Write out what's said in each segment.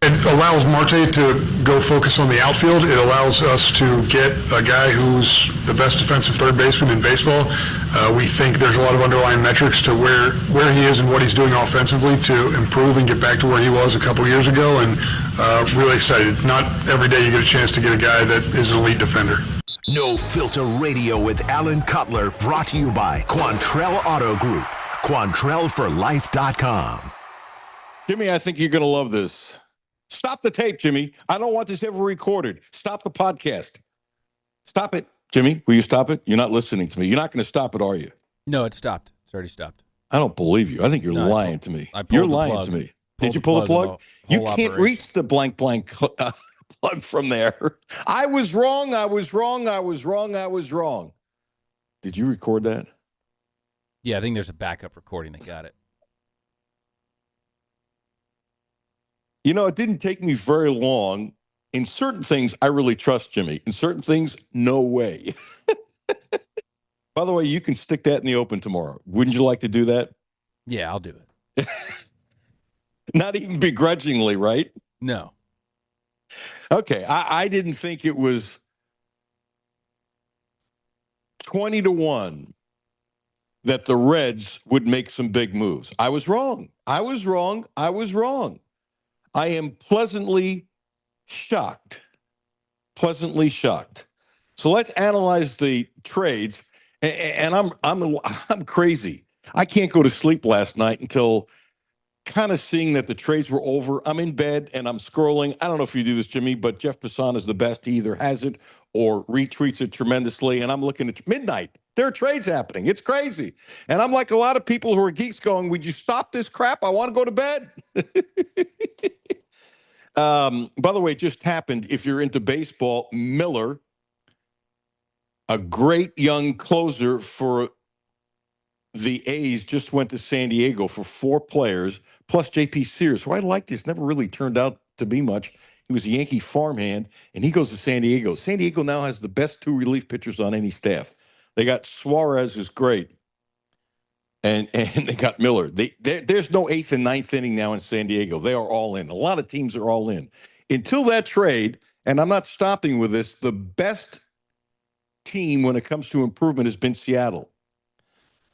it allows Marte to go focus on the outfield. It allows us to get a guy who's the best defensive third baseman in baseball. We think there's a lot of underlying metrics to where he is and what he's doing offensively to improve and get back to where he was a couple years ago, and really excited. Not every day you get a chance to get a guy that is an elite defender. No Filter Radio with Alan Cutler, brought to you by Quantrell Auto Group. QuantrellForLife.com. Jimmy, I think you're going to love this. Stop the tape, Jimmy. I don't want this ever recorded. Stop the podcast. Stop it. Jimmy, will you stop it? You're not listening to me. You're not going to stop it, are you? No, it stopped. It's already stopped. I don't believe you. I think you're lying to me. You're lying to me. Did you pull the plug? You can't reach the blank plug from there. I was wrong. Did you record that? Yeah, I think there's a backup recording that got it. You know, it didn't take me very long. In certain things, I really trust Jimmy. In certain things, no way. By the way, you can stick that in the open tomorrow. Wouldn't you like to do that? Yeah, I'll do it. Not even begrudgingly, right? No. Okay, I didn't think it was 20-1 that the Reds would make some big moves. I was wrong. I am pleasantly shocked. So let's analyze the trades. And I'm crazy. I can't go to sleep last night until kind of seeing that the trades were over. I'm in bed and I'm scrolling. I don't know if you do this, Jimmy, but Jeff Passan is the best. He either has it or retweets it tremendously. And I'm looking at midnight. There are trades happening. It's crazy. And I'm like a lot of people who are geeks going, would you stop this crap? I want to go to bed. By the way, it just happened. If you're into baseball, Miller, a great young closer for the A's, just went to San Diego for 4 players, plus J.P. Sears, who I like this, never really turned out to be much. He was a Yankee farmhand, and he goes to San Diego. San Diego now has the best 2 relief pitchers on any staff. They got Suarez, who's great, and they got Miller. There's no 8th and 9th inning now in San Diego. They are all in. A lot of teams are all in. Until that trade, and I'm not stopping with this, the best team when it comes to improvement has been Seattle.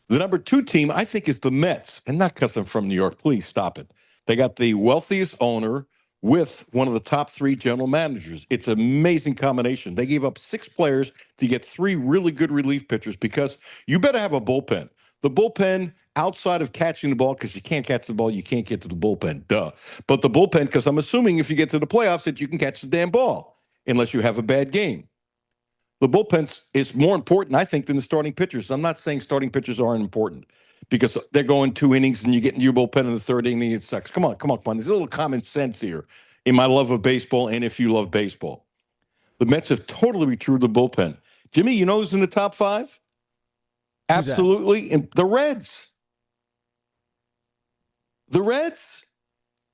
The number 2 team, I think, is the Mets. And not because I'm from New York. Please stop it. They got the wealthiest owner with one of the top 3 general managers. It's an amazing combination. They gave up 6 players to get 3 really good relief pitchers because you better have a bullpen. The bullpen, outside of catching the ball, because you can't catch the ball, you can't get to the bullpen. Duh. But the bullpen, because I'm assuming if you get to the playoffs that you can catch the damn ball, unless you have a bad game. The bullpen is more important, I think, than the starting pitchers. I'm not saying starting pitchers aren't important because they're going 2 innings and you get in your bullpen in the 3rd inning, it sucks. Come on. There's a little common sense here in my love of baseball and if you love baseball. The Mets have totally returned the bullpen. Jimmy, you know who's in the top 5? Absolutely. And the Reds.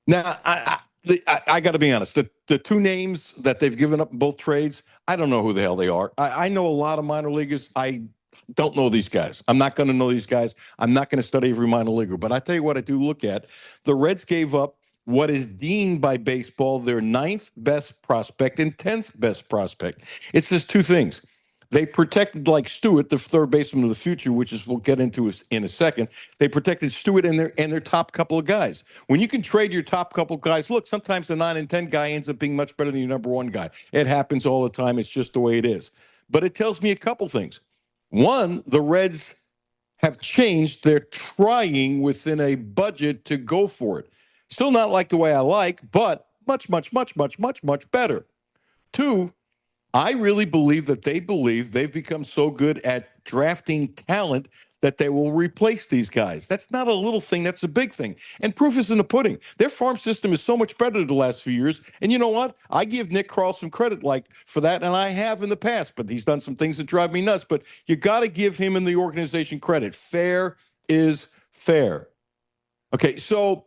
Now, I got to be honest. The 2 names that they've given up in both trades, I don't know who the hell they are. I know a lot of minor leaguers. I don't know these guys. I'm not going to know these guys. I'm not going to study every minor leaguer. But I tell you what I do look at. The Reds gave up what is deemed by baseball their 9th best prospect and 10th best prospect. It says 2 things. They protected, like Stewart, the third baseman of the future, which is we'll get into in a second. They protected Stewart and their top couple of guys. When you can trade your top couple of guys, look, sometimes the 9 and 10 guy ends up being much better than your number 1 guy. It happens all the time. It's just the way it is. But it tells me a couple things. One, the Reds have changed. They're trying within a budget to go for it. Still not like the way I like, but much better. 2, I really believe that they've become so good at drafting talent that they will replace these guys. That's not a little thing. That's a big thing. And proof is in the pudding. Their farm system is so much better the last few years. And you know what? I give Nick Krall some credit for that, and I have in the past. But he's done some things that drive me nuts. But you got to give him and the organization credit. Fair is fair. Okay, so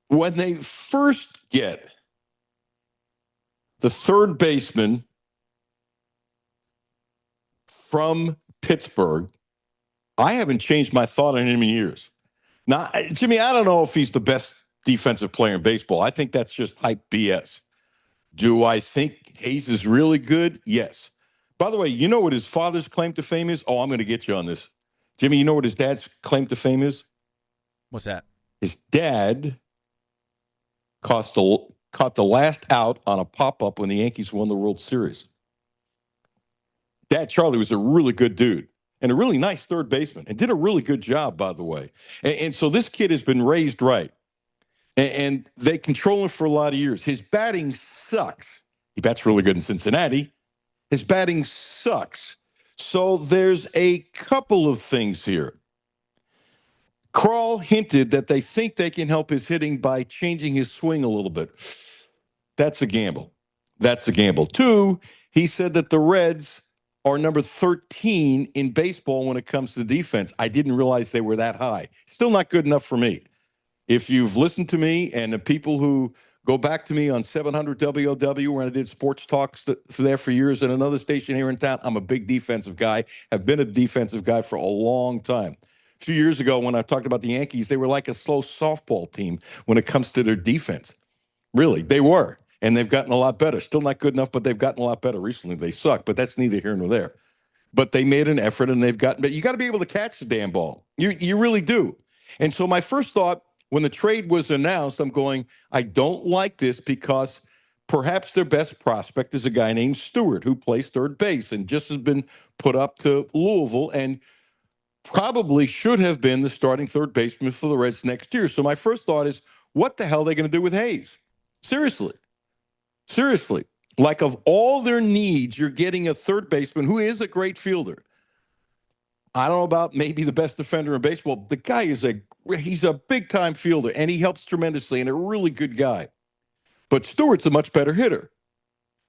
when they first get the third baseman from Pittsburgh, I haven't changed my thought on him in years. Now, Jimmy, I don't know if he's the best defensive player in baseball. I think that's just hype BS. Do I think Hayes is really good? Yes. By the way, you know what his father's claim to fame is? Oh, I'm going to get you on this. Jimmy, you know what his dad's claim to fame is? What's that? His dad caught the last out on a pop-up when the Yankees won the World Series. Dad Charlie was a really good dude and a really nice third baseman and did a really good job, by the way. And so this kid has been raised right. And they control him for a lot of years. His batting sucks. He bats really good in Cincinnati. His batting sucks. So there's a couple of things here. Kroll hinted that they think they can help his hitting by changing his swing a little bit. That's a gamble. That's a gamble. 2, he said that the Reds are number 13 in baseball when it comes to defense. I didn't realize they were that high. Still not good enough for me. If you've listened to me and the people who go back to me on 700 WOW when I did sports talks there for years and another station here in town, I'm a big defensive guy. I've been a defensive guy for a long time. A few years ago when I talked about the Yankees, they were like a slow softball team when it comes to their defense. Really, they were. And they've gotten a lot better. Still not good enough, but they've gotten a lot better recently. They suck, but that's neither here nor there. But they made an effort and they've gotten, but you got to be able to catch the damn ball. You really do. And so my first thought when the trade was announced, I'm going, I don't like this because perhaps their best prospect is a guy named Stewart who plays third base and just has been put up to Louisville and probably should have been the starting third baseman for the Reds next year. So my first thought is, what the hell are they going to do with Hayes? Seriously. Like, of all their needs, you're getting a third baseman who is a great fielder. I don't know about maybe the best defender in baseball. The guy he's a big-time fielder, and he helps tremendously and a really good guy. But Stewart's a much better hitter.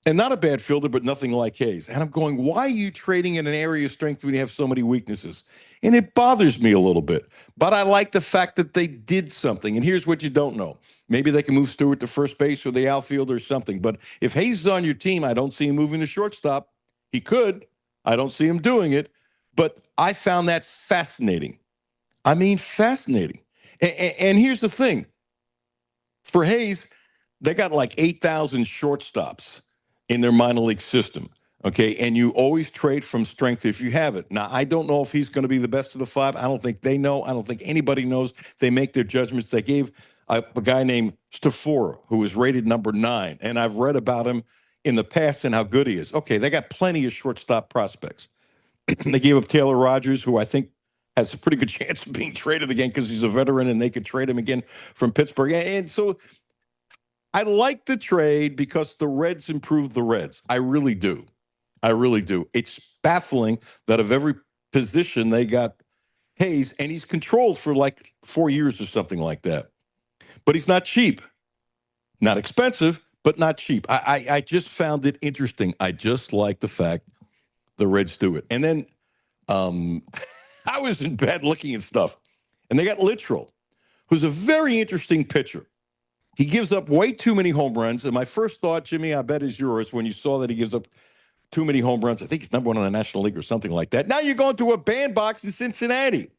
And not a bad fielder, but nothing like Hayes. And I'm going, why are you trading in an area of strength when you have so many weaknesses? And it bothers me a little bit. But I like the fact that they did something. And here's what you don't know. Maybe they can move Stewart to first base or the outfield or something. But if Hayes is on your team, I don't see him moving to shortstop. He could. I don't see him doing it. But I found that fascinating. I mean, fascinating. And here's the thing. For Hayes, they got like 8,000 shortstops in their minor league system, okay? And you always trade from strength if you have it. Now, I don't know if he's going to be the best of the 5. I don't think they know. I don't think anybody knows. They make their judgments. They gave a guy named Stafora, who was rated number 9, and I've read about him in the past and how good he is. Okay, they got plenty of shortstop prospects. They gave up Taylor Rogers, who I think has a pretty good chance of being traded again because he's a veteran and they could trade him again from Pittsburgh. And so I like the trade because the Reds improved the Reds. I really do. It's baffling that of every position they got Hayes, and he's controlled for like 4 years or something like that. But he's not cheap. Not expensive, but not cheap. I just found it interesting. I just like the fact the Reds do it. And then I was in bed looking at stuff, and they got Littrell, who's a very interesting pitcher. He gives up way too many home runs. And my first thought, Jimmy, I bet is yours when you saw that he gives up too many home runs. I think he's number 1 in the National League or something like that. Now you're going to a bandbox in Cincinnati.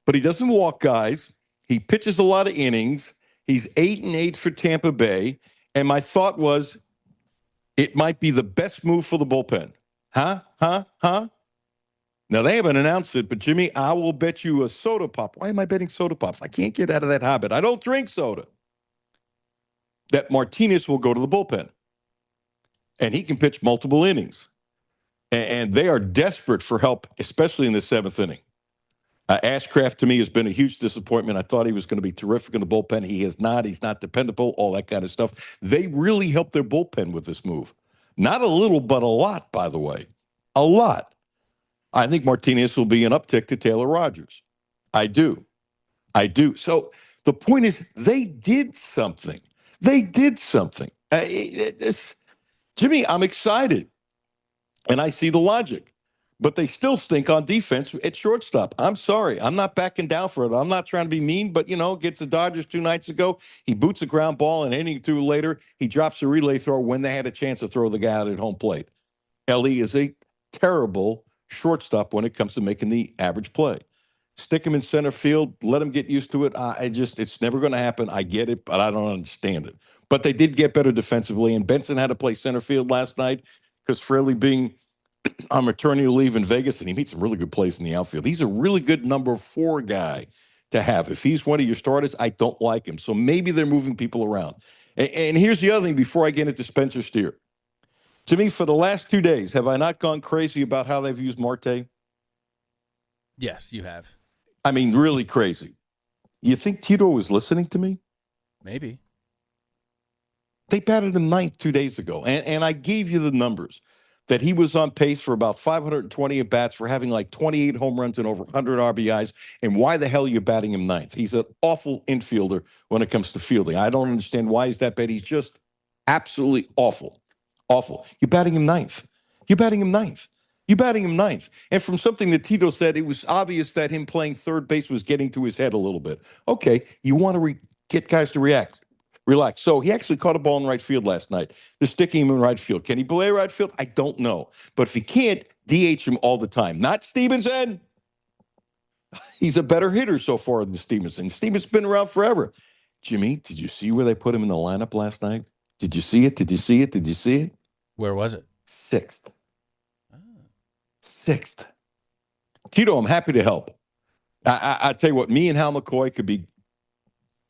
But he doesn't walk guys. He pitches a lot of innings. He's 8-8 for Tampa Bay. And my thought was, it might be the best move for the bullpen. Huh? Now, they haven't announced it, but Jimmy, I will bet you a soda pop. Why am I betting soda pops? I can't get out of that habit. I don't drink soda. That Martinez will go to the bullpen. And he can pitch multiple innings. And they are desperate for help, especially in the 7th inning. Ashcraft, to me, has been a huge disappointment. I thought he was going to be terrific in the bullpen. He is not. He's not dependable, all that kind of stuff. They really helped their bullpen with this move. Not a little, but a lot, by the way. A lot. I think Martinez will be an uptick to Taylor Rogers. I do. So the point is, they did something. Jimmy, I'm excited. And I see the logic. But they still stink on defense at shortstop. I'm sorry. I'm not backing down for it. I'm not trying to be mean, but, gets the Dodgers 2 nights ago. He boots a ground ball, and inning 2 later, he drops a relay throw when they had a chance to throw the guy out at home plate. Ellie is a terrible shortstop when it comes to making the average play. Stick him in center field. Let him get used to it. It's never going to happen. I get it, but I don't understand it. But they did get better defensively, and Benson had to play center field last night because Fraley being on maternity leave in Vegas, and he made some really good plays in the outfield. He's a really good number 4 guy to have. If he's one of your starters, I don't like him. So maybe they're moving people around. And here's the other thing before I get into Spencer Steer. To me, for the last 2 days, have I not gone crazy about how they've used Marte? Yes, you have. I mean, really crazy. You think Tito was listening to me? Maybe. They batted him 9th 2 days ago. And I gave you the numbers that he was on pace for about 520 at bats, for having like 28 home runs and over 100 RBIs. And why the hell are you batting him 9th? He's an awful infielder when it comes to fielding. I don't understand why he's that bad. He's just absolutely awful. Awful. You're batting him 9th. You're batting him 9th. You batting him 9th. And from something that Tito said, it was obvious that him playing third base was getting to his head a little bit. Okay, you want to get guys to relax. So he actually caught a ball in right field last night. They're sticking him in right field. Can he play right field? I don't know. But if he can't, DH him all the time. Not Stevenson. He's a better hitter so far than Stevenson. Stevenson's been around forever. Jimmy, did you see where they put him in the lineup last night? Did you see it? Did you see it? Did you see it? Where was it? 6th. 6th. Tito, I'm happy to help. I tell you what, me and Hal McCoy could be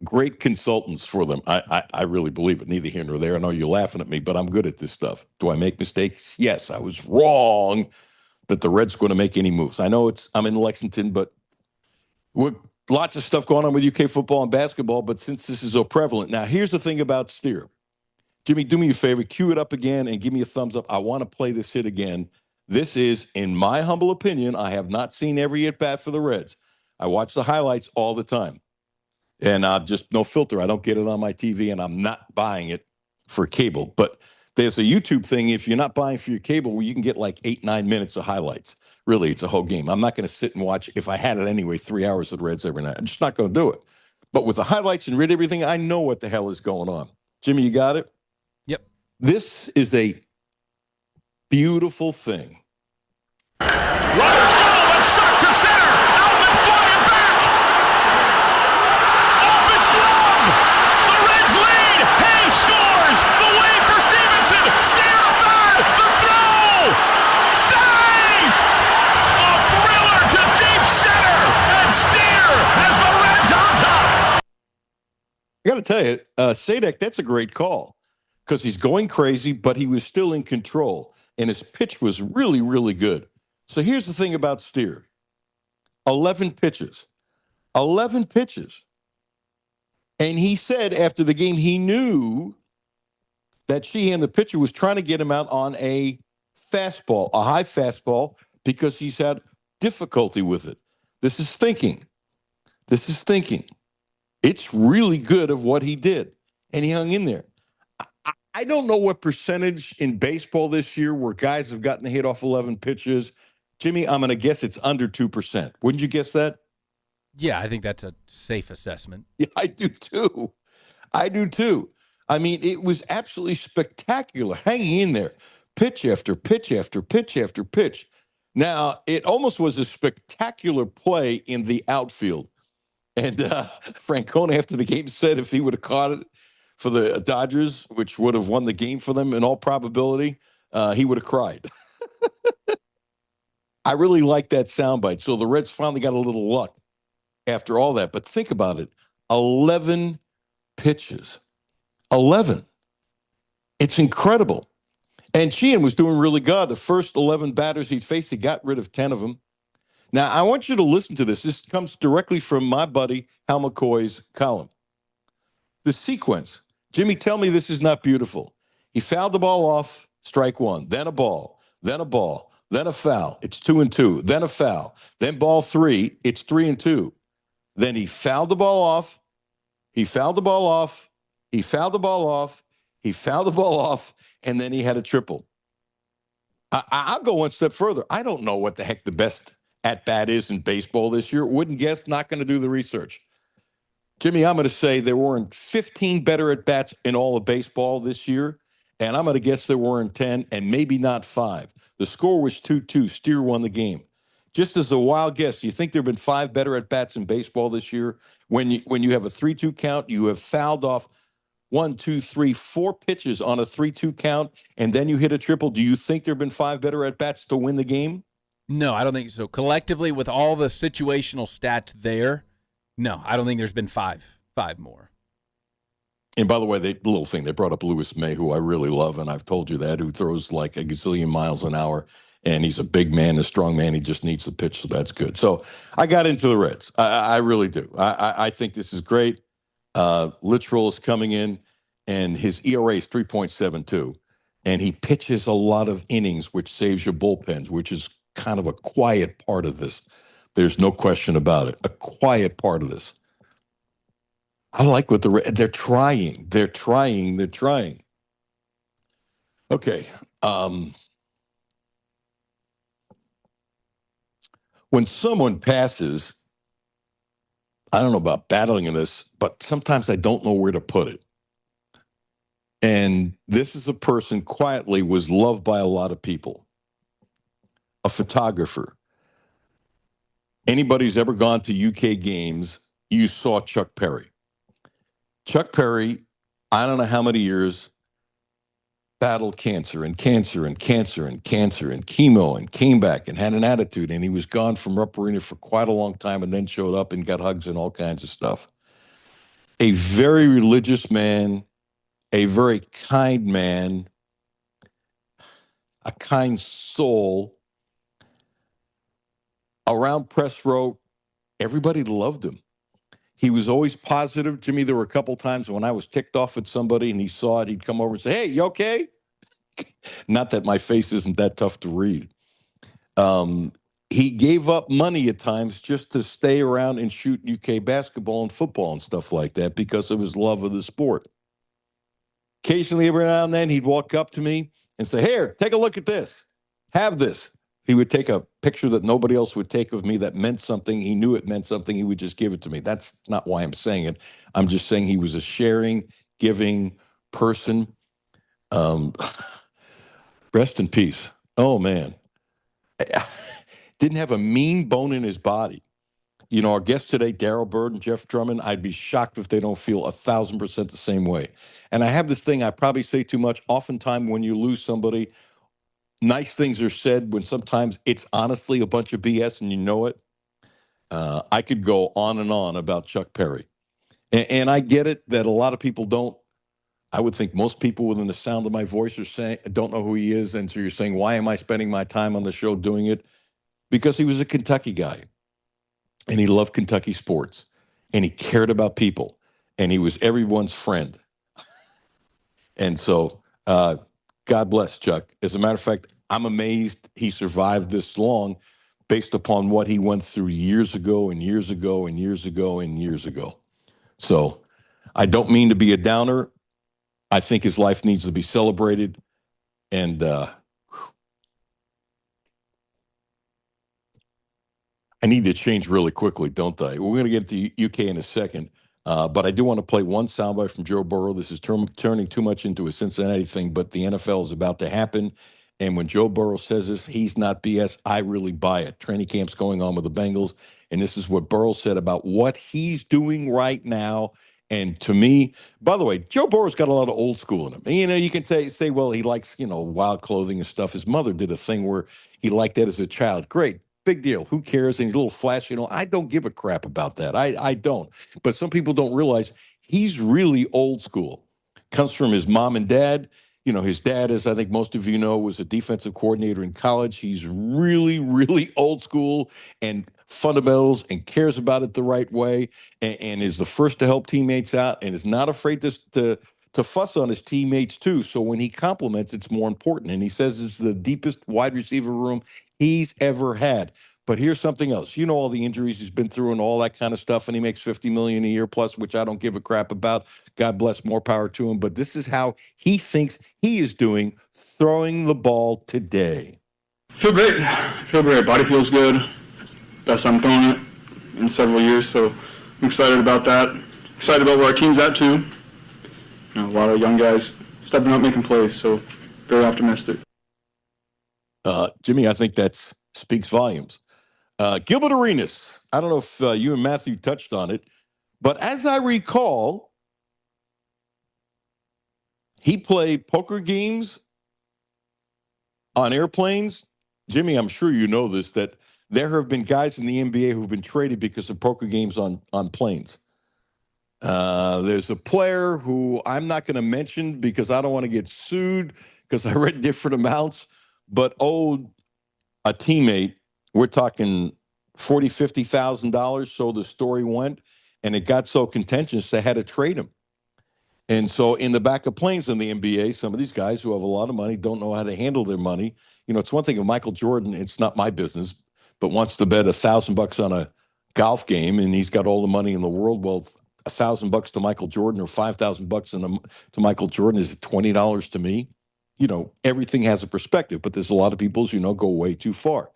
great consultants for them. I really believe it. Neither here nor there. I know you're laughing at me, but I'm good at this stuff. Do I make mistakes? Yes, I was wrong that the Reds going to make any moves. I know I'm in Lexington, but lots of stuff going on with UK football and basketball, but since this is so prevalent. Now, here's the thing about Steer. Jimmy, do me a favor, cue it up again and give me a thumbs up. I want to play this hit again. This is, in my humble opinion, I have not seen every at-bat for the Reds. I watch the highlights all the time. And just no filter. I don't get it on my TV, and I'm not buying it for cable. But there's a YouTube thing, if you're not buying for your cable, where you can get like 8-9 minutes of highlights. Really, it's a whole game. I'm not going to sit and watch, if I had it anyway, 3 hours of the Reds every night. I'm just not going to do it. But with the highlights and read everything, I know what the hell is going on. Jimmy, you got it? Yep. This is a beautiful thing. Runners go and suck to center. Outman flying back. Off his glove. The Reds lead. Hayes scores. The wave for Stevenson. Steer to third. The throw. Save. A thriller to deep center. And Steer has the Reds on top. I got to tell you, Sadek, that's a great call because he's going crazy, but he was still in control, and his pitch was really, really good. So here's the thing about Steer. 11 pitches. 11 pitches. And he said after the game he knew that Sheehan, the pitcher, was trying to get him out on a fastball, a high fastball, because he's had difficulty with it. This is thinking. This is thinking. It's really good of what he did. And he hung in there. I don't know what percentage in baseball this year where guys have gotten a hit off 11 pitches. Jimmy, I'm going to guess it's under 2%. Wouldn't you guess that? Yeah, I think that's a safe assessment. Yeah, I do too. I do too. I mean, it was absolutely spectacular, hanging in there, pitch after pitch after pitch after pitch. Now, it almost was a spectacular play in the outfield. And Francona, after the game, said if he would have caught it for the Dodgers, which would have won the game for them in all probability, he would have cried. I really like that soundbite. So the Reds finally got a little luck after all that. But think about it. 11 pitches. 11. It's incredible. And Sheehan was doing really good. The first 11 batters he'd faced, he got rid of 10 of them. Now, I want you to listen to this. This comes directly from my buddy Hal McCoy's column. The sequence. Jimmy, tell me this is not beautiful. He fouled the ball off, strike one. Then a ball. Then a ball. Then a foul. It's 2-2. Then a foul. Then ball 3. It's 3-2. Then he fouled the ball off. He fouled the ball off. He fouled the ball off. He fouled the ball off. And then he had a triple. I'll go one step further. I don't know what the heck the best at-bat is in baseball this year. Wouldn't guess, not going to do the research. Jimmy, I'm going to say there weren't 15 better at-bats in all of baseball this year, and I'm going to guess there weren't 10 and maybe not 5. The score was 2-2. Steer won the game. just as a wild guess, do you think there have been 5 better at bats in baseball this year? When you have a 3-2 count, you have fouled off 1, 2, 3, 4 pitches on a 3-2 count, and then you hit a triple. Do you think there have been 5 better at bats to win the game? No, I don't think so. Collectively, with all the situational stats there, no, I don't think there's been five more. And by the way, the little thing, they brought up Lewis May, who I really love, and I've told you that, who throws like a gazillion miles an hour, and he's a big man, a strong man. He just needs the pitch, so that's good. So I got into the Reds. I really do. I think this is great. Littrell is coming in, and his ERA is 3.72, and he pitches a lot of innings, which saves your bullpens, which is kind of a quiet part of this. There's no question about it. A quiet part of this. I like what they're trying. They're trying. Okay. When someone passes, I don't know about battling in this, but sometimes I don't know where to put it. And this is a person quietly was loved by a lot of people. A photographer. Anybody who's ever gone to UK games, you saw Chuck Perry. Chuck Perry, I don't know how many years, battled cancer and chemo and came back and had an attitude. And he was gone from Upper Arena for quite a long time and then showed up and got hugs and all kinds of stuff. A very religious man, a very kind man, a kind soul. Around press row, everybody loved him. He was always positive. Jimmy, there were a couple times when I was ticked off at somebody and he saw it, he'd come over and say, "Hey, you okay?" Not that my face isn't that tough to read. He gave up money at times just to stay around and shoot UK basketball and football and stuff like that because of his love of the sport. Occasionally, every now and then, he'd walk up to me and say, "Here, take a look at this. Have this." He would take a picture that nobody else would take of me that meant something. He knew it meant something. He would just give it to me. That's not why I'm saying it. I'm just saying he was a sharing, giving person. Rest in peace. Oh, man. Didn't have a mean bone in his body. You know, our guests today, Darryl Bird and Jeff Drummond, I'd be shocked if they don't feel 1,000% the same way. And I have this thing, I probably say too much. Oftentimes when you lose somebody, nice things are said when sometimes it's honestly a bunch of BS and you know it. I could go on and on about Chuck Perry. And I get it that a lot of people don't. I would think most people within the sound of my voice are saying, don't know who he is. And so you're saying, why am I spending my time on the show doing it? Because he was a Kentucky guy. And he loved Kentucky sports. And he cared about people. And he was everyone's friend. And so God bless Chuck. As a matter of fact, I'm amazed he survived this long based upon what he went through years ago and years ago and years ago and years ago. So I don't mean to be a downer. I think his life needs to be celebrated. And I need to change really quickly, don't I? We're going to get to UK in a second. But I do want to play one soundbite from Joe Burrow. This is turning too much into a Cincinnati thing, but the NFL is about to happen. And when Joe Burrow says this, he's not BS. I really buy it. Training camp's going on with the Bengals. And this is what Burrow said about what he's doing right now. And to me, by the way, Joe Burrow's got a lot of old school in him. And, you know, you can say, well, he likes, wild clothing and stuff. His mother did a thing where he liked that as a child. Great. Big deal. Who cares? And he's a little flashy. I don't give a crap about that. I don't. But some people don't realize he's really old school. Comes from his mom and dad. His dad, as I think most of you know, was a defensive coordinator in college. He's really, really old school and fundamentals and cares about it the right way and is the first to help teammates out and is not afraid to fuss on his teammates too. So when he compliments, it's more important. And he says it's the deepest wide receiver room he's ever had. But here's something else. All the injuries he's been through and all that kind of stuff, and he makes $50 million a year plus, which I don't give a crap about. God bless, more power to him. But this is how he thinks he is doing throwing the ball today. Feel great. Body feels good. Best I'm throwing it in several years, so I'm excited about that. Excited about where our team's at too. A lot of young guys stepping up, making plays, so very optimistic. Jimmy, I think that speaks volumes. Gilbert Arenas. I don't know if you and Matthew touched on it, but as I recall, he played poker games on airplanes. Jimmy, I'm sure you know this, that there have been guys in the NBA who've been traded because of poker games on planes. There's a player who I'm not going to mention because I don't want to get sued because I read different amounts, but owed a teammate, we're talking $40,000, $50,000, so the story went, and it got so contentious they had to trade him. And so in the back of planes in the NBA, some of these guys who have a lot of money don't know how to handle their money. You know, it's one thing if Michael Jordan, it's not my business, but wants to bet $1,000 on a golf game and he's got all the money in the world. Well, $1,000 to Michael Jordan or $5,000 to Michael Jordan is $20 to me. You know, everything has a perspective, but there's a lot of people, as you know, go way too far.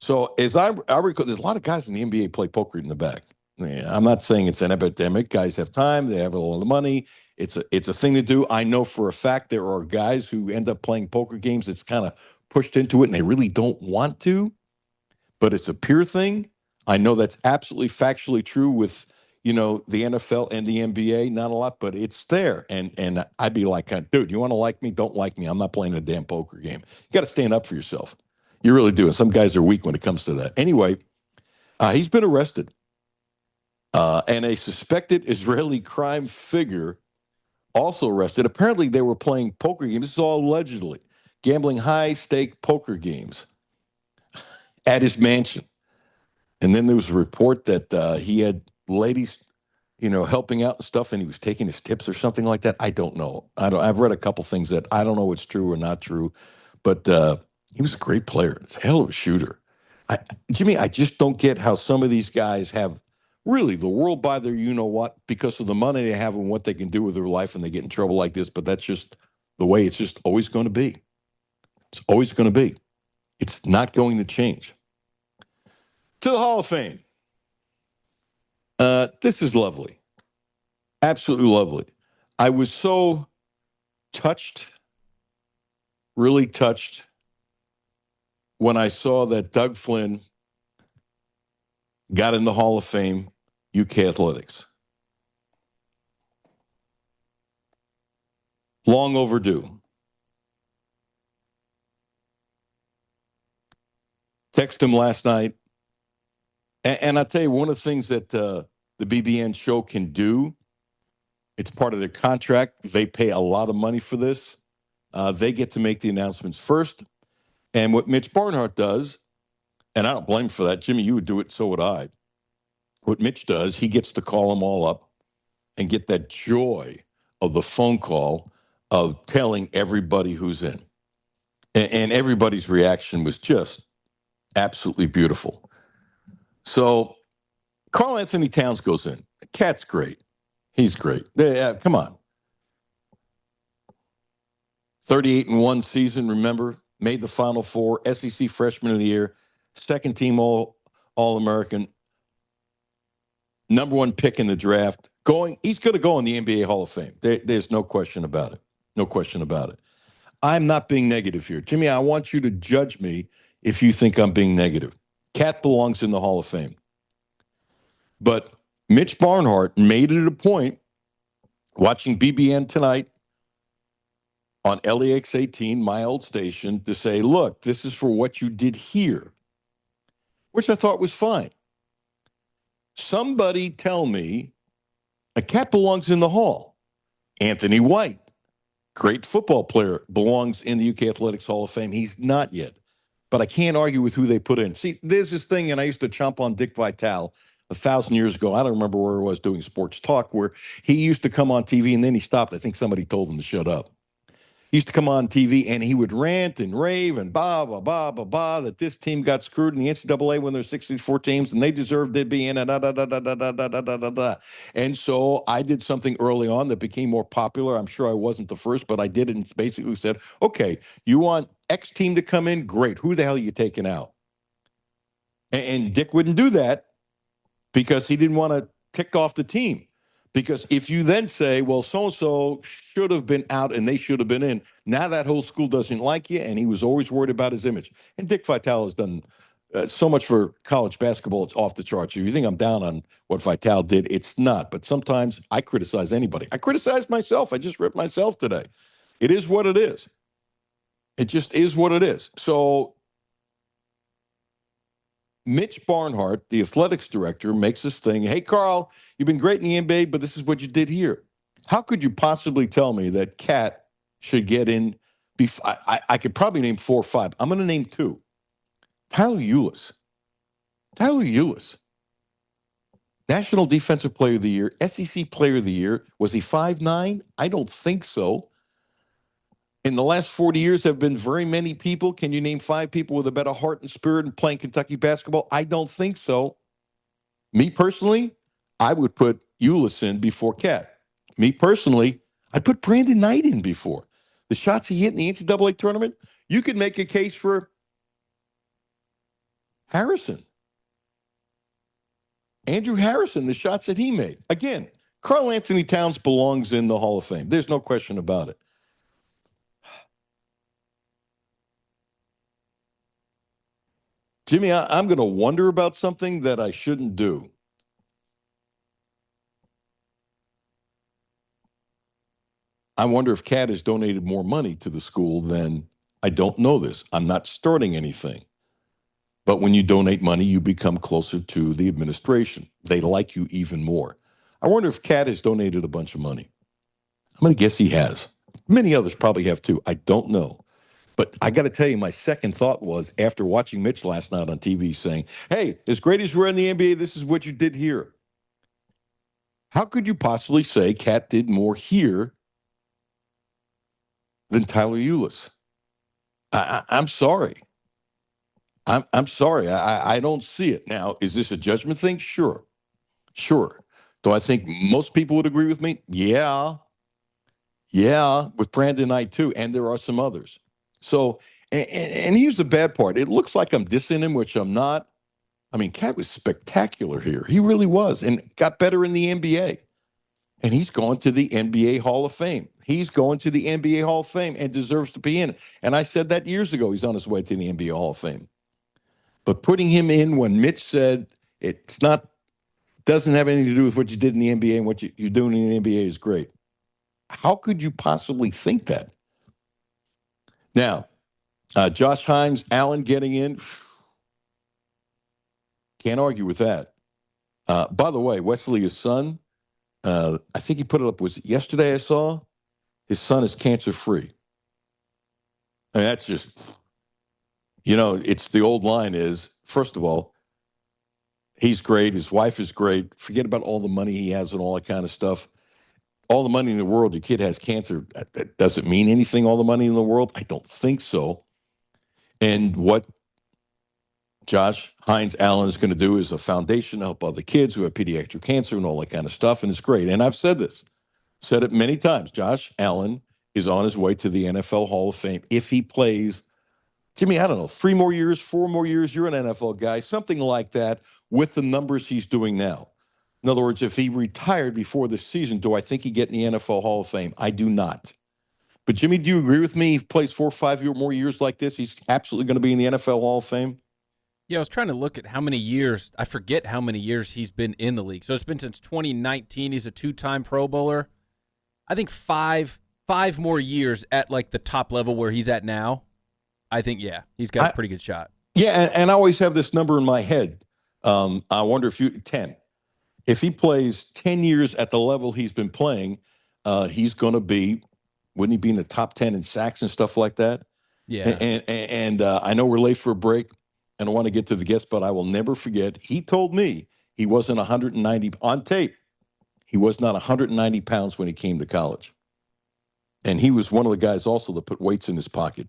So as I recall, there's a lot of guys in the NBA play poker in the back. I'm not saying it's an epidemic. Guys have time. They have a lot of money. It's a thing to do. I know for a fact there are guys who end up playing poker games that's kind of pushed into it and they really don't want to, but it's a peer thing. I know that's absolutely factually true with, you know, the NFL and the NBA. Not a lot, but it's there. And I'd be like, dude, you want to like me? Don't like me. I'm not playing a damn poker game. You got to stand up for yourself. You really do. And some guys are weak when it comes to that. Anyway, he's been arrested. And a suspected Israeli crime figure also arrested. Apparently, they were playing poker games. This is all allegedly gambling high-stake poker games at his mansion. And then there was a report that he had ladies, you know, helping out and stuff, and he was taking his tips or something like that. I don't know. I've read a couple things that I don't know what's true or not true, but he was a great player. He's a hell of a shooter. Jimmy, I just don't get how some of these guys have really the world by their you-know-what because of the money they have and what they can do with their life, and they get in trouble like this, but that's just the way it's just always going to be. It's always going to be. It's not going to change. To the Hall of Fame. This is lovely. Absolutely lovely. I was so touched, really touched, when I saw that Doug Flynn got in the Hall of Fame, UK Athletics. Long overdue. Texted him last night. And I tell you, one of the things that the BBN show can do, it's part of their contract. They pay a lot of money for this. They get to make the announcements first. And what Mitch Barnhart does, and I don't blame him for that. Jimmy, you would do it, so would I. What Mitch does, he gets to call them all up and get that joy of the phone call of telling everybody who's in. And everybody's reaction was just absolutely beautiful. So Karl Anthony Towns goes in. The cat's great. He's great. Come on. 38-1 season, remember? Made the Final Four, SEC Freshman of the Year, second team All-American, number one pick in the draft. He's going to go in the NBA Hall of Fame. There's no question about it. No question about it. I'm not being negative here. Jimmy, I want you to judge me if you think I'm being negative. Cat belongs in the Hall of Fame. But Mitch Barnhart made it a point, watching BBN tonight on LEX 18, my old station, to say, look, this is for what you did here, which I thought was fine. Somebody tell me a cat belongs in the Hall. Anthony White, great football player, belongs in the UK Athletics Hall of Fame. He's not yet, but I can't argue with who they put in. See, there's this thing, and I used to chomp on Dick Vitale 1,000 years ago. I don't remember where I was doing sports talk, where he used to come on TV, and then he stopped. I think somebody told him to shut up. He used to come on TV, and he would rant and rave and blah, blah, blah, blah, blah, that this team got screwed in the NCAA when there's 64 teams, and they deserved to be in it, da, da, da, da, da, da, da, da, da, da. And so I did something early on that became more popular. I'm sure I wasn't the first, but I did it and basically said, okay, you want X team to come in? Great. Who the hell are you taking out? And Dick wouldn't do that because he didn't want to tick off the team. Because if you then say, well, so-and-so should have been out and they should have been in, now that whole school doesn't like you, and he was always worried about his image. And Dick Vitale has done so much for college basketball. It's off the charts. If you think I'm down on what Vitale did, it's not. But sometimes I criticize anybody. I criticize myself. I just ripped myself today. It is what it is. It just is what it is. So Mitch Barnhart, the athletics director, makes this thing. Hey, Carl, you've been great in the NBA, but this is what you did here. How could you possibly tell me that Cat should get in? I could probably name 4 or 5. I'm going to name 2. Tyler Ulis. National Defensive Player of the Year, SEC Player of the Year. Was he 5'9"? I don't think so. In the last 40 years, have been very many people. Can you name 5 people with a better heart and spirit in playing Kentucky basketball? I don't think so. Me personally, I would put Ulis in before Cat. Me personally, I'd put Brandon Knight in before. The shots he hit in the NCAA tournament, you could make a case for Harrison. Andrew Harrison, the shots that he made. Again, Karl Anthony Towns belongs in the Hall of Fame. There's no question about it. Jimmy, I'm going to wonder about something that I shouldn't do. I wonder if Cat has donated more money to the school than, I don't know this. I'm not starting anything. But when you donate money, you become closer to the administration. They like you even more. I wonder if Cat has donated a bunch of money. I'm going to guess he has. Many others probably have too. I don't know. But I got to tell you, my second thought was, after watching Mitch last night on TV saying, hey, as great as we're in the NBA, this is what you did here. How could you possibly say Cat did more here than Tyler Ulis? I'm sorry. I'm sorry. I don't see it. Now, is this a judgment thing? Sure. Do I think most people would agree with me? Yeah, with Brandon Knight too, and there are some others. So, and here's the bad part. It looks like I'm dissing him, which I'm not. I mean, Cat was spectacular here. He really was, and got better in the NBA. And he's going to the NBA Hall of Fame. He's going to the NBA Hall of Fame and deserves to be in it. And I said that years ago. He's on his way to the NBA Hall of Fame. But putting him in when Mitch said doesn't have anything to do with what you did in the NBA and what you're doing in the NBA is great. How could you possibly think that? Now, Josh Hines, Allen getting in. Can't argue with that. By the way, Wesley, his son, I think he put it up, was it yesterday I saw? His son is cancer-free. I mean, that's just, it's the old line is, first of all, he's great. His wife is great. Forget about all the money he has and all that kind of stuff. All the money in the world, your kid has cancer. That doesn't mean anything, all the money in the world? I don't think so. And what Josh Hines Allen is going to do is a foundation to help other kids who have pediatric cancer and all that kind of stuff. And it's great. And I've said it many times. Josh Allen is on his way to the NFL Hall of Fame if he plays, Jimmy, I don't know, 3 more years, 4 more years. You're an NFL guy, something like that with the numbers he's doing now. In other words, if he retired before the season, do I think he'd get in the NFL Hall of Fame? I do not. But, Jimmy, do you agree with me? If he plays 4 or 5 more years like this, he's absolutely going to be in the NFL Hall of Fame? Yeah, I was trying to look at how many years. I forget how many years he's been in the league. So it's been since 2019. He's a 2-time Pro Bowler. I think five more years at, like, the top level where he's at now. I think, yeah, he's got a pretty good shot. Yeah, and I always have this number in my head. I wonder if 10. If he plays 10 years at the level he's been playing, he's going to be, wouldn't he be in the top 10 in sacks and stuff like that? Yeah. And I know we're late for a break, and I want to get to the guest, but I will never forget, he told me he wasn't 190, on tape, he was not 190 pounds when he came to college. And he was one of the guys also that put weights in his pocket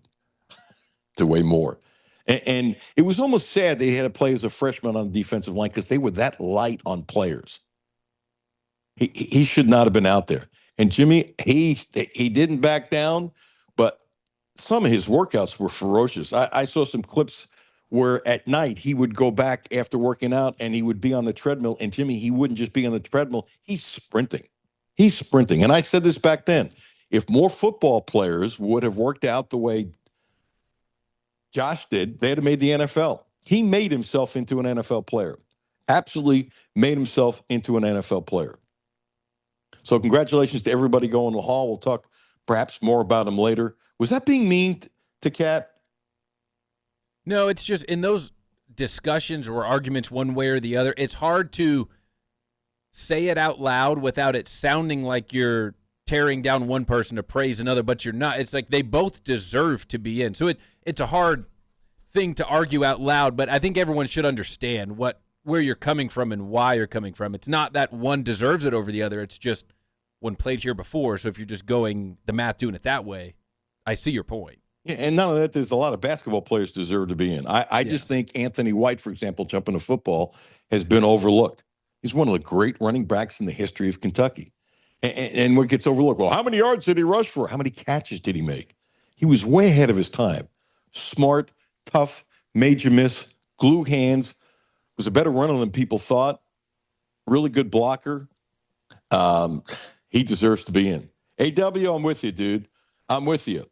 to weigh more. And it was almost sad they had to play as a freshman on the defensive line because they were that light on players. He should not have been out there. And Jimmy, he didn't back down, but some of his workouts were ferocious. I saw some clips where at night he would go back after working out and he would be on the treadmill. And Jimmy, he wouldn't just be on the treadmill. He's sprinting. And I said this back then. If more football players would have worked out the way Josh did, they'd have made the NFL. He made himself into an NFL player. Absolutely made himself into an NFL player. So congratulations to everybody going to the hall. We'll talk perhaps more about him later. Was that being mean to Kat? No, it's just in those discussions or arguments one way or the other, it's hard to say it out loud without it sounding like you're tearing down one person to praise another, but you're not. It's like they both deserve to be in. So it's a hard thing to argue out loud, but I think everyone should understand where you're coming from and why you're coming from. It's not that one deserves it over the other. It's just one played here before. So if you're just going the math, doing it that way, I see your point. Yeah, and none of that, there's a lot of basketball players deserve to be in. I just think Anthony White, for example, jumping to football, has been overlooked. He's one of the great running backs in the history of Kentucky. And what gets overlooked, well, how many yards did he rush for? How many catches did he make? He was way ahead of his time. Smart, tough, made you miss, glue hands, was a better runner than people thought, really good blocker. He deserves to be in. AW, I'm with you, dude. I'm with you.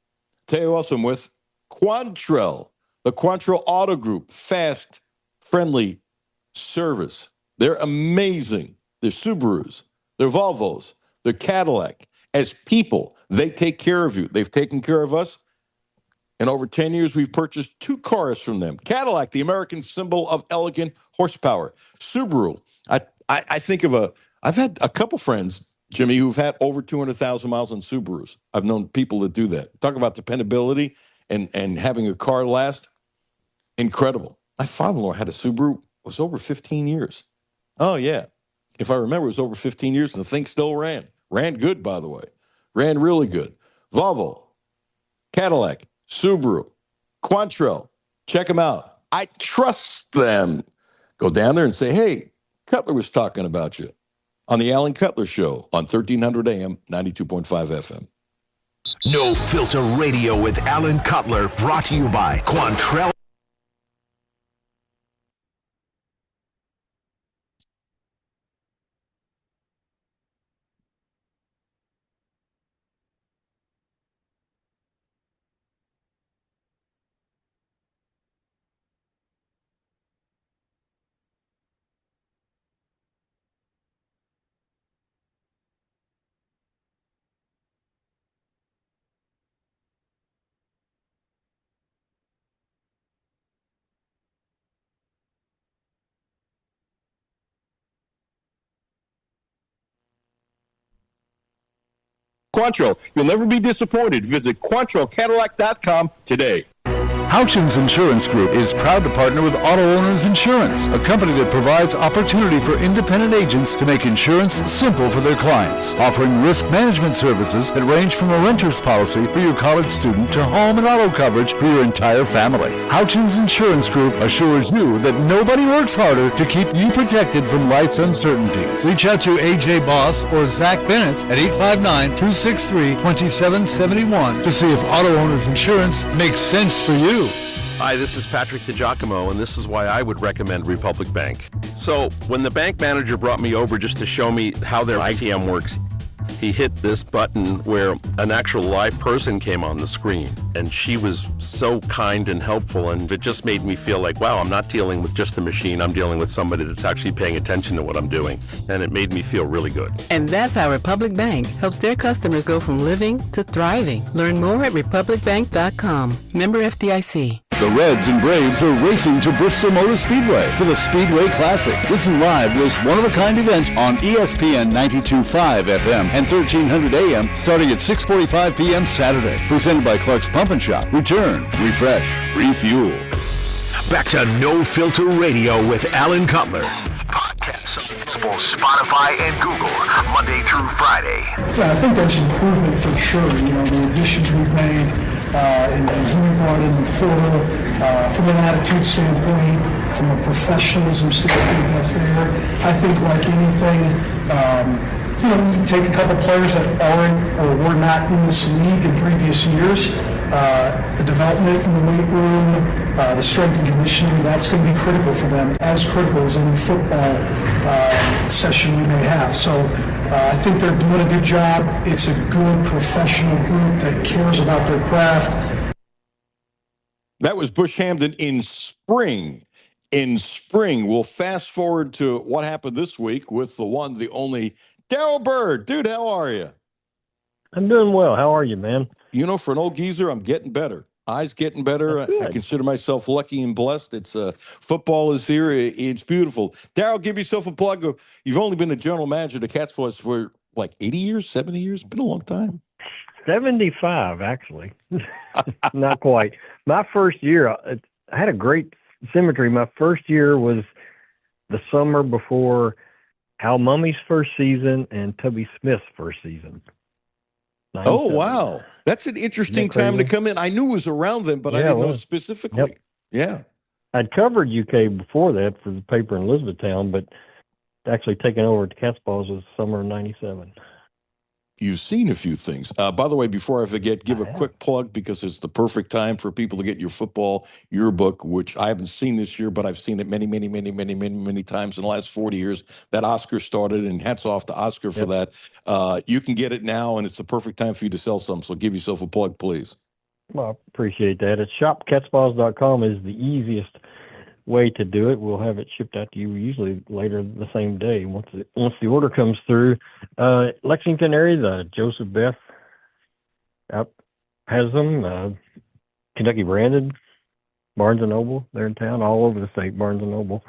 Tell you who else I'm with. Quantrell, the Quantrell Auto Group, fast, friendly service. They're amazing. They're Subarus. They're Volvos. They're Cadillac. As people, they take care of you. They've taken care of us. In over 10 years, we've purchased 2 cars from them. Cadillac, the American symbol of elegant horsepower. Subaru, I think of I've had a couple friends, Jimmy, who've had over 200,000 miles on Subarus. I've known people that do that. Talk about dependability and having a car last. Incredible. My father-in-law had a Subaru. It was over 15 years. Oh, yeah. If I remember, it was over 15 years, and the thing still ran. Ran good, by the way. Ran really good. Volvo, Cadillac, Subaru, Quantrell. Check them out. I trust them. Go down there and say, hey, Cutler was talking about you on the Alan Cutler Show on 1300 AM, 92.5 FM. No Filter Radio with Alan Cutler, brought to you by Quantrell. Quantrell, you'll never be disappointed. Visit QuantrellCadillac.com today. Houchins Insurance Group is proud to partner with Auto Owners Insurance, a company that provides opportunity for independent agents to make insurance simple for their clients, offering risk management services that range from a renter's policy for your college student to home and auto coverage for your entire family. Houchins Insurance Group assures you that nobody works harder to keep you protected from life's uncertainties. Reach out to AJ Boss or Zach Bennett at 859-263-2771 to see if Auto Owners Insurance makes sense for you. Hi, this is Patrick DiGiacomo, and this is why I would recommend Republic Bank. So, when the bank manager brought me over just to show me how their ITM works, he hit this button where an actual live person came on the screen, and she was so kind and helpful, and it just made me feel like, wow, I'm not dealing with just a machine, I'm dealing with somebody that's actually paying attention to what I'm doing, and it made me feel really good. And that's how Republic Bank helps their customers go from living to thriving. Learn more at republicbank.com. Member FDIC. The Reds and Braves are racing to Bristol Motor Speedway for the Speedway Classic. Listen live to this one-of-a-kind event on ESPN 92.5 FM and 1300 AM starting at 6:45 p.m. Saturday. Presented by Clark's Pump and Shop. Return, refresh, refuel. Back to No Filter Radio with Alan Cutler. Podcasts available Spotify and Google Monday through Friday. Yeah, I think that's improvement for sure. You know, the additions we've made and who we brought in the portal, from an attitude standpoint, from a professionalism standpoint that's there. I think like anything, you know, you take a couple players that aren't or were not in this league in previous years, the development in the weight room, the strength and conditioning, that's going to be critical for them, as critical as any football session we may have. So I think they're doing a good job. It's a good professional group that cares about their craft. That was Bush Hamden in spring. in spring. We'll fast forward to what happened this week with the one, the only Daryl Bird. Dude, how are you? I'm doing well. How are you, man? You know, for an old geezer, I'm getting better. Eyes getting better. I consider myself lucky and blessed. It's football is here. It's beautiful. Daryl, give yourself a plug. You've only been the general manager of the Catboys for like 80 years, 70 years. It's been a long time. 75, actually. Not quite. My first year, I had a great symmetry. My first year was the summer before Al Mummy's first season and Tubby Smith's first season. 97. Oh, wow. That's an interesting time to come in. I knew it was around then, but I didn't know specifically. Yep. Yeah. I'd covered UK before that for the paper in Elizabethtown, but actually taking over to Catballs was summer of 97. You've seen a few things. By the way, before I forget, give a quick plug because it's the perfect time for people to get your football yearbook, which I haven't seen this year, but I've seen it many times in the last 40 years that Oscar started, and hats off to Oscar for that. You can get it now, and it's the perfect time for you to sell some, so give yourself a plug, please. Well, I appreciate that. It's shopcatspaws.com is the easiest way to do it. We'll have it shipped out to you usually later the same day once the order comes through. Lexington area, the Joseph Beth out has them. Kentucky branded, Barnes and Noble, they're in town, all over the state, Barnes and Noble.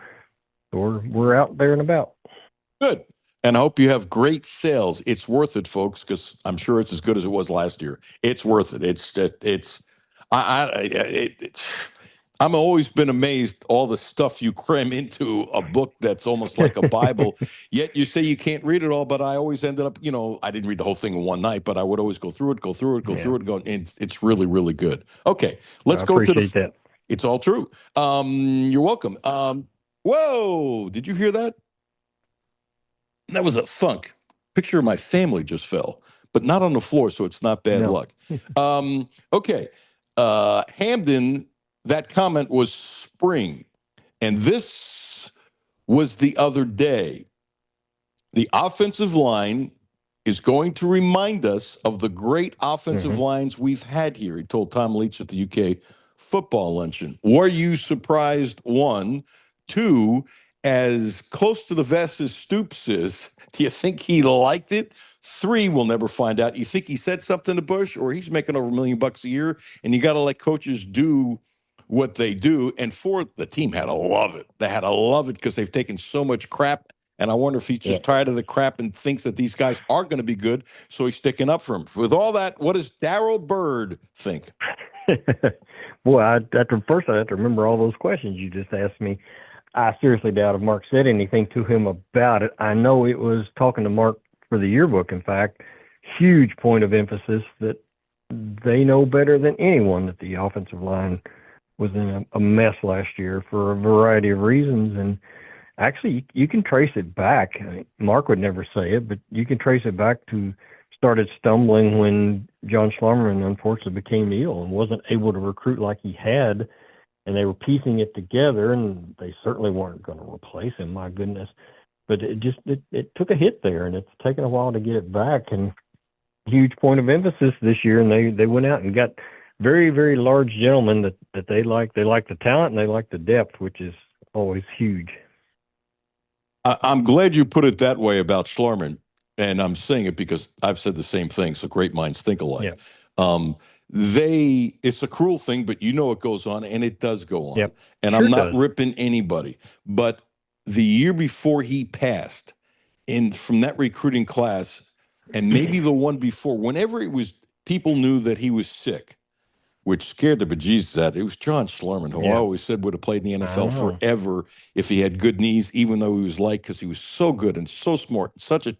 So we're out there and about. Good. And I hope you have great sales. It's worth it, folks, because I'm sure it's as good as it was last year. It's worth it. I'm always been amazed all the stuff you cram into a book that's almost like a Bible. Yet you say you can't read it all, but I always ended up, I didn't read the whole thing in one night, but I would always go through it, and it's really, really good. Okay, let's go to that. It's all true. You're welcome. Whoa, did you hear that? That was a thunk. Picture of my family just fell, but not on the floor, so it's not bad luck. Okay, Hamden. That comment was spring, and this was the other day. The offensive line is going to remind us of the great offensive lines we've had here, he told Tom Leach at the UK football luncheon. Were you surprised? One. Two, as close to the vest as Stoops is, do you think he liked it? Three, we'll never find out. You think he said something to Bush, or he's making over $1 million a year, and you got to let coaches do what they do. And four, the team had to love it. They had to love it because they've taken so much crap. And I wonder if he's just tired of the crap and thinks that these guys are going to be good, so he's sticking up for him. With all that, what does Daryl Bird think? Boy, I have to remember all those questions you just asked me. I seriously doubt if Mark said anything to him about it. I know it was talking to Mark for the yearbook, in fact, huge point of emphasis that they know better than anyone that the offensive line was in a mess last year for a variety of reasons. And actually, you can trace it back. I mean, Mark would never say it, but you can trace it back to started stumbling when John Schlarman unfortunately became ill and wasn't able to recruit like he had, and they were piecing it together, and they certainly weren't going to replace him, my goodness. But it took a hit there, and it's taken a while to get it back, and huge point of emphasis this year, and they went out and got very, very large gentlemen that they like. They like the talent and they like the depth, which is always huge. I'm glad you put it that way about Schlarman, and I'm saying it because I've said the same thing, so great minds think alike. Yeah. It's a cruel thing, but you know it goes on, and it does go on. Yep. And I'm not ripping anybody, but the year before he passed, from that recruiting class, and maybe the one before, whenever it was, people knew that he was sick, which scared the bejesus out. It was John Schlarman, who I always said would have played in the NFL forever if he had good knees, even though he was light, because he was so good and so smart, such a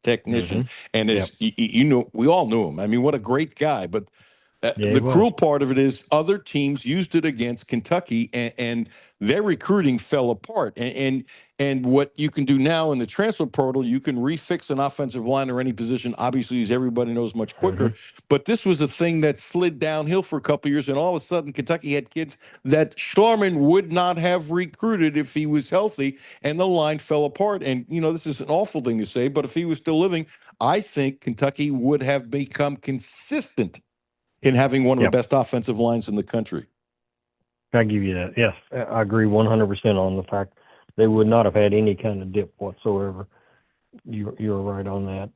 technician. And as you know, we all knew him. I mean, what a great guy. But the cruel part of it is other teams used it against Kentucky, and their recruiting fell apart. And what you can do now in the transfer portal, you can refix an offensive line or any position, obviously, as everybody knows, much quicker. But this was a thing that slid downhill for a couple of years, and all of a sudden Kentucky had kids that Schlarman would not have recruited if he was healthy, and the line fell apart. And, this is an awful thing to say, but if he was still living, I think Kentucky would have become consistent in having one of the best offensive lines in the country. I give you that. Yes, I agree 100% on the fact they would not have had any kind of dip whatsoever. You're right on that.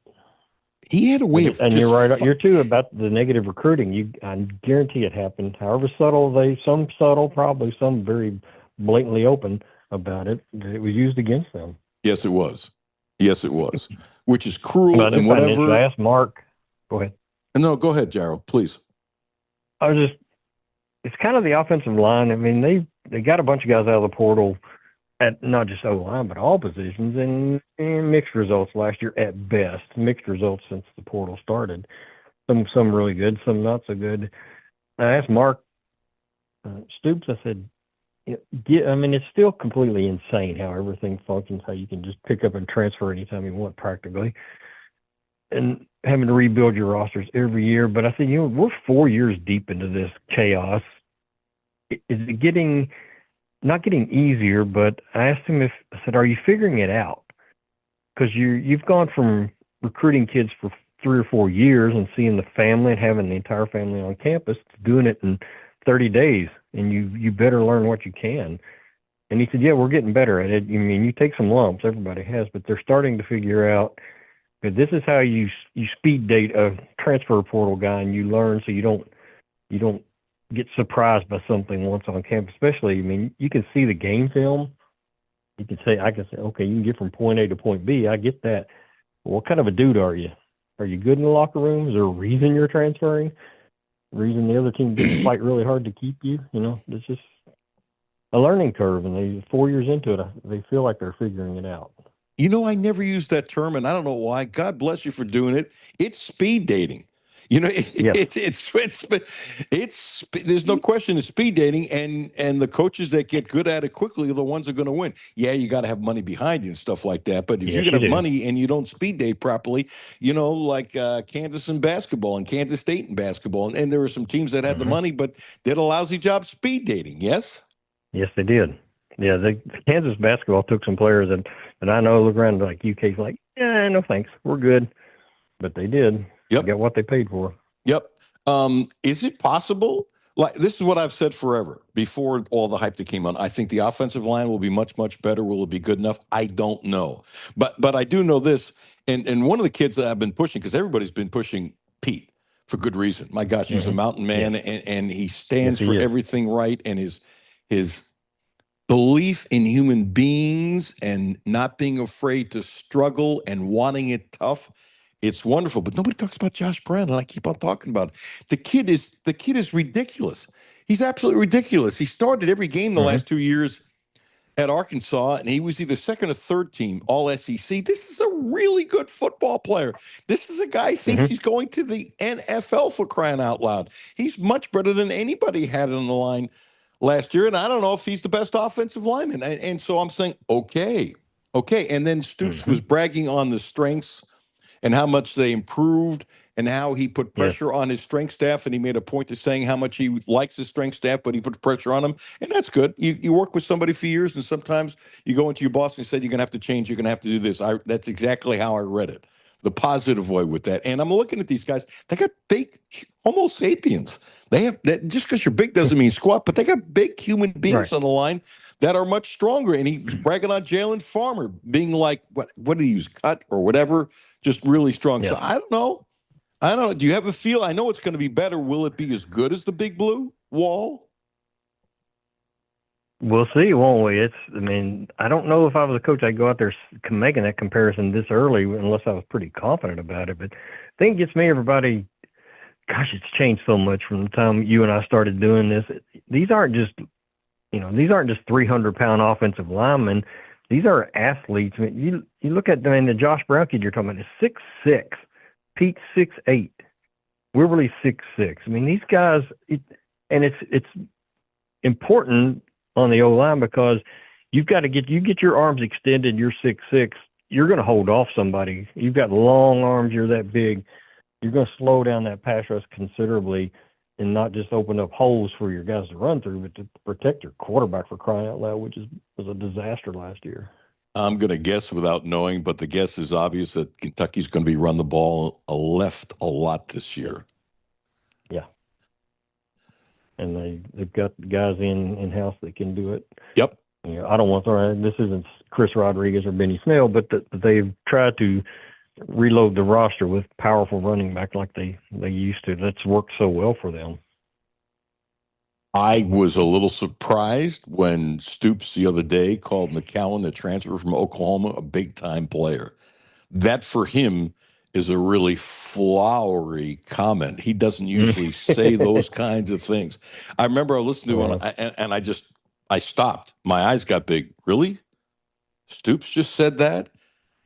He had a way of And just you're right. You're too about the negative recruiting. I guarantee it happened. However subtle, some subtle, probably some very blatantly open about it. It was used against them. Yes, it was. Yes, it was. Which is cruel But I do and find it whatever. interesting. I asked Mark. Go ahead. No, go ahead, Jarrell, please. I was just. It's kind of the offensive line. I mean, they got a bunch of guys out of the portal at not just O-line, but all positions, and mixed results last year at best. Mixed results since the portal started. Some really good, some not so good. I asked Mark Stoops, I said, I mean, it's still completely insane how everything functions, how you can just pick up and transfer anytime you want practically, and having to rebuild your rosters every year. But I said, we're 4 years deep into this chaos. Is it not getting easier? But I asked him I said, are you figuring it out? Because you've gone from recruiting kids for 3 or 4 years and seeing the family and having the entire family on campus to doing it in 30 days, and you better learn what you can. And he said, yeah, we're getting better at it. I mean, you take some lumps, everybody has, but they're starting to figure out that this is how you speed date a transfer portal guy, and you learn so you don't get surprised by something once on campus. Especially, I mean, you can see the game film. I can say, okay, you can get from point A to point B. I get that. Well, what kind of a dude are you? Are you good in the locker room? Is there a reason you're transferring? Reason the other team didn't fight really hard to keep you? It's just a learning curve, and they 4 years into it, they feel like they're figuring it out. I never used that term, and I don't know why. God bless you for doing it. It's speed dating. It's there's no question it's speed dating, and the coaches that get good at it quickly are the ones that are going to win. Yeah, you got to have money behind you and stuff like that. But if you're going to have money and you don't speed date properly, like Kansas in basketball and Kansas State in basketball, and there were some teams that had the money but did a lousy job speed dating. Yes. Yes, they did. Yeah, the Kansas basketball took some players and I know look around like UK's like, yeah, no thanks, we're good, but they did. Yep. They got what they paid for. Yep. Is it possible? Like, this is what I've said forever before all the hype that came on. I think the offensive line will be much, much better. Will it be good enough? I don't know. But I do know this. And one of the kids that I've been pushing, because everybody's been pushing Pete for good reason. My gosh, he's a mountain man, and he stands for everything right. And his belief in human beings and not being afraid to struggle and wanting it tough. It's wonderful, but nobody talks about Josh Brown, and I keep on talking about it. The kid is ridiculous. He's absolutely ridiculous. He started every game the last 2 years at Arkansas, and he was either second or third team All SEC. This is a really good football player. This is a guy who thinks he's going to the NFL, for crying out loud. He's much better than anybody had on the line last year, and I don't know if he's the best offensive lineman. And so I'm saying, okay. And then Stoops was bragging on the strengths and how much they improved and how he put pressure on his strength staff. And he made a point of saying how much he likes his strength staff, but he put pressure on them. And that's good. You work with somebody for years, and sometimes you go into your boss and said, you're going to have to change. You're going to have to do this. That's exactly how I read it. The positive way with that. And I'm looking at these guys. They got big Homo sapiens. They have that. Just because you're big doesn't mean squat, but they got big human beings on the line that are much stronger. And he was bragging on Jalen Farmer being like, what did he use? Cut or whatever, just really strong. So I don't know. Do you have a feel? I know it's going to be better. Will it be as good as the Big Blue Wall? We'll see, won't we? I don't know if I was a coach, I'd go out there making that comparison this early unless I was pretty confident about it. But the thing that gets me, everybody, gosh, it's changed so much from the time you and I started doing this. These aren't just 300-pound offensive linemen. These are athletes. I mean, you look at the Josh Brown kid you're talking about is 6'6", Pete's 6'8", we're really 6'6". I mean, these guys, it's important on the O-line because you get your arms extended, you're 6'6", you're going to hold off somebody. You've got long arms, you're that big. You're going to slow down that pass rush considerably and not just open up holes for your guys to run through, but to protect your quarterback, for crying out loud, which was a disaster last year. I'm going to guess without knowing, but the guess is obvious that Kentucky's going to be run the ball left a lot this year. Yeah. and they've got guys in house that can do it. Yep. I don't want to. This isn't Chris Rodriguez or Benny Snell, but they've tried to reload the roster with powerful running back like they used to. That's worked so well for them. I was a little surprised when Stoops the other day called McCowan, the transfer from Oklahoma, a big-time player. That for him is a really flowery comment. He doesn't usually say those kinds of things. I remember I listened to one, and I stopped. My eyes got big. Really? Stoops just said that?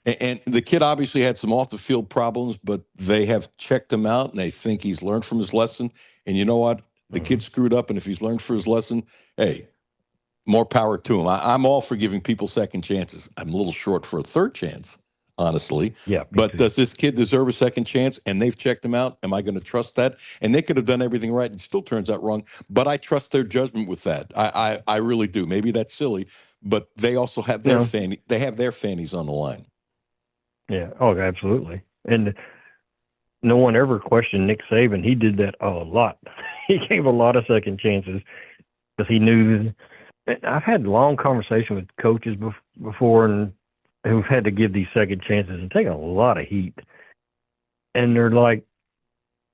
And the kid obviously had some off-the-field problems, but they have checked him out, and they think he's learned from his lesson. And you know what? The kid screwed up, and if he's learned from his lesson, hey, more power to him. I'm all for giving people second chances. I'm a little short for a third chance, honestly. Yeah. But does this kid deserve a second chance? And they've checked him out. Am I going to trust that? And they could have done everything right and still turns out wrong. But I trust their judgment with that. I really do. Maybe that's silly, but they also have their they have their fannies on the line. Yeah. Oh, absolutely. And no one ever questioned Nick Saban. He did that a lot. He gave a lot of second chances because he knew. I've had long conversations with coaches before and who've had to give these second chances and taken a lot of heat. And they're like,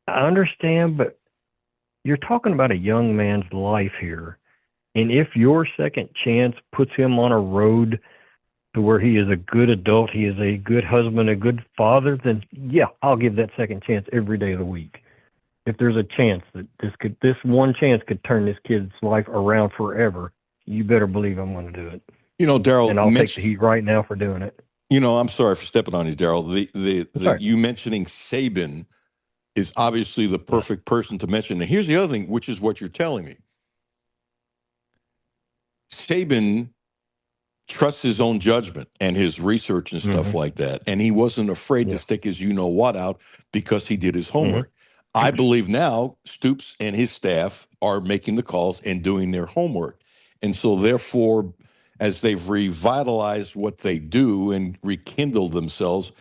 I understand, but you're talking about a young man's life here. And if your second chance puts him on a road to where he is a good adult, he is a good husband, a good father, then yeah, I'll give that second chance every day of the week. If there's a chance that this one chance could turn this kid's life around forever, you better believe I'm going to do it. Daryl, and I'll take the heat right now for doing it. I'm sorry for stepping on you, Daryl. The you mentioning Saban is obviously the perfect person to mention. And here's the other thing, which is what you're telling me. Saban trusts his own judgment and his research and stuff like that. And he wasn't afraid to stick his you-know-what out because he did his homework. I believe now Stoops and his staff are making the calls and doing their homework. And so therefore, as they've revitalized what they do and rekindled themselves,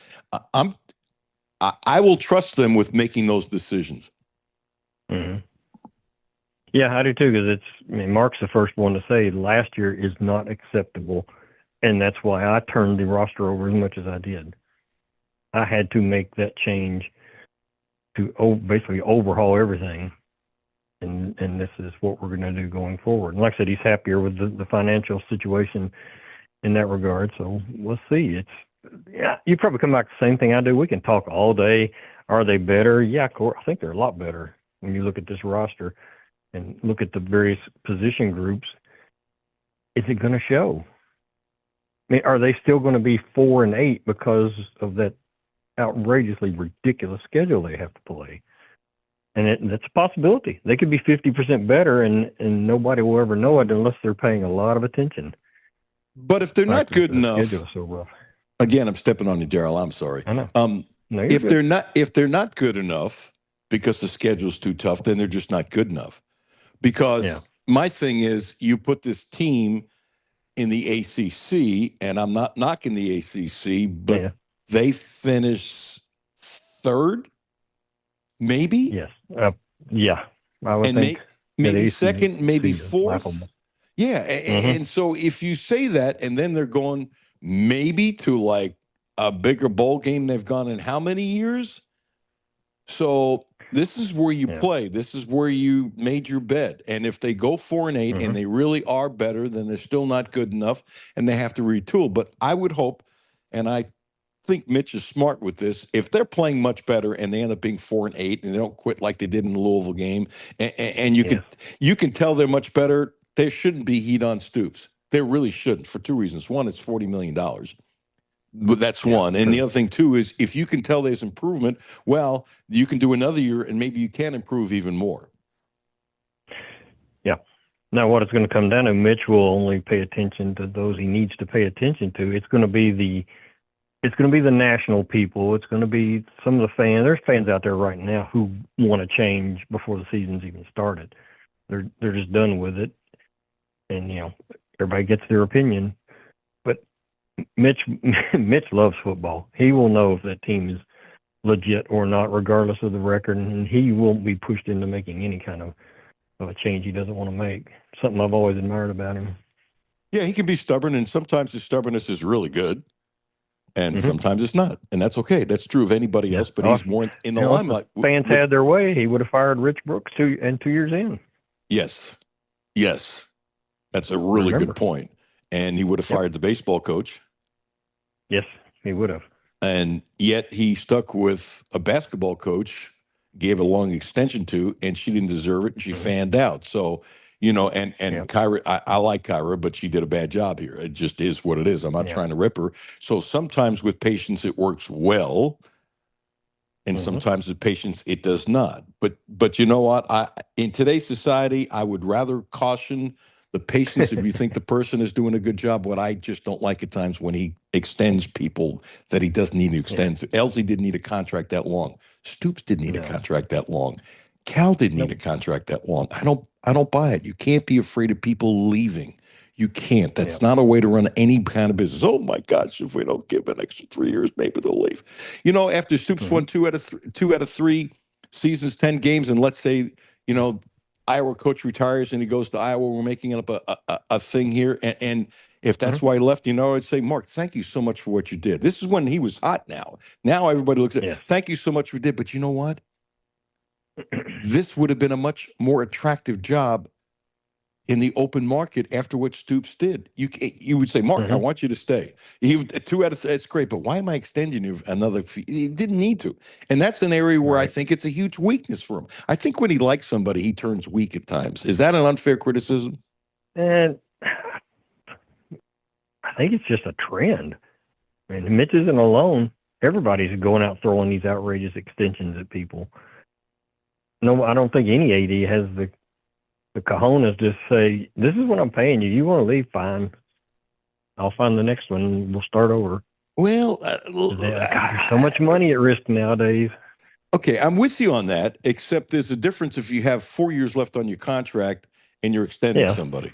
I will trust them with making those decisions. Yeah, I do too, because Mark's the first one to say last year is not acceptable, and that's why I turned the roster over as much as I did. I had to make that change to basically overhaul everything, and this is what we're going to do going forward. And like I said, he's happier with the financial situation in that regard, so we'll see. You probably come back to the same thing I do. We can talk all day. Are they better? Yeah, of course. I think they're a lot better when you look at this roster and look at the various position groups. Is it going to show? Are they still going to be 4-8 because of that outrageously ridiculous schedule they have to play? And that's a possibility. They could be 50% better, and nobody will ever know it unless they're paying a lot of attention. But if they're not good enough, so rough. Again, I'm stepping on you, Daryl. I'm sorry. I know. No, if they're not good enough because the schedule's too tough, then they're just not good enough. Because my thing is, you put this team in the ACC, and I'm not knocking the ACC, but they finish third, maybe. Yes. I would think. Maybe second, maybe fourth. Yeah, and so if you say that, and then they're going maybe to like a bigger bowl game they've gone in how many years? So this is where you play. This is where you made your bed. And if they go 4-8 and they really are better, then they're still not good enough, and they have to retool. But I would hope, and I think Mitch is smart with this, if they're playing much better and they end up being 4-8 and they don't quit like they did in the Louisville game, and you can tell they're much better, there shouldn't be heat on Stoops. There really shouldn't, for two reasons. One, it's $40 million. But that's one. And the other thing, too, is if you can tell there's improvement, well, you can do another year and maybe you can improve even more. Yeah. Now, what it's going to come down to, Mitch will only pay attention to those he needs to pay attention to. It's going to be the national people. It's going to be some of the fans. There's fans out there right now who want to change before the season's even started. They're just done with it. And, everybody gets their opinion. But Mitch loves football. He will know if that team is legit or not, regardless of the record, and he won't be pushed into making any kind of of a change he doesn't want to make. Something I've always admired about him. Yeah, he can be stubborn, and sometimes his stubbornness is really good, and sometimes it's not, and that's okay. That's true of anybody else, but he's more in the limelight. If fans had their way, he would have fired Rich Brooks 2 years in. Yes, that's a really good point. And he would have fired the baseball coach. Yes, he would have. And yet he stuck with a basketball coach, gave a long extension to, and she didn't deserve it, and she fanned out. So, and Kyra, I like Kyra, but she did a bad job here. It just is what it is. I'm not trying to rip her. So sometimes with patience it works well, and sometimes with patience it does not. But you know what? In today's society, I would rather caution the patience if you think the person is doing a good job. What I just don't like at times when he extends people that he doesn't need to extend. Elsie didn't need a contract that long. Stoops didn't need a contract that long. Cal didn't need a contract that long. I don't buy it. You can't be afraid of people leaving. You can't. That's not a way to run any kind of business. Oh my gosh, if we don't give an extra 3 years, maybe they'll leave. After Stoops won 2 out of 3 seasons, 10 games, and let's say, Iowa coach retires and he goes to Iowa, we're making up a thing here. And if that's why he left, I'd say, Mark, thank you so much for what you did. This is when he was hot now. Now everybody looks at thank you so much for what you did. But you know what? This would have been a much more attractive job in the open market after what Stoops did. You would say, Mark, I want you to stay. 2 out of 3, it's great, but why am I extending you another fee? He didn't need to. And that's an area where I think it's a huge weakness for him. I think when he likes somebody, he turns weak at times. Is that an unfair criticism? And I think it's just a trend. I mean, Mitch isn't alone. Everybody's going out throwing these outrageous extensions at people. No, I don't think any AD has the cojones to say, this is what I'm paying you. You want to leave? Fine. I'll find the next one and we'll start over. Well, there's so much money at risk nowadays. Okay, I'm with you on that, except there's a difference if you have 4 years left on your contract and you're extending somebody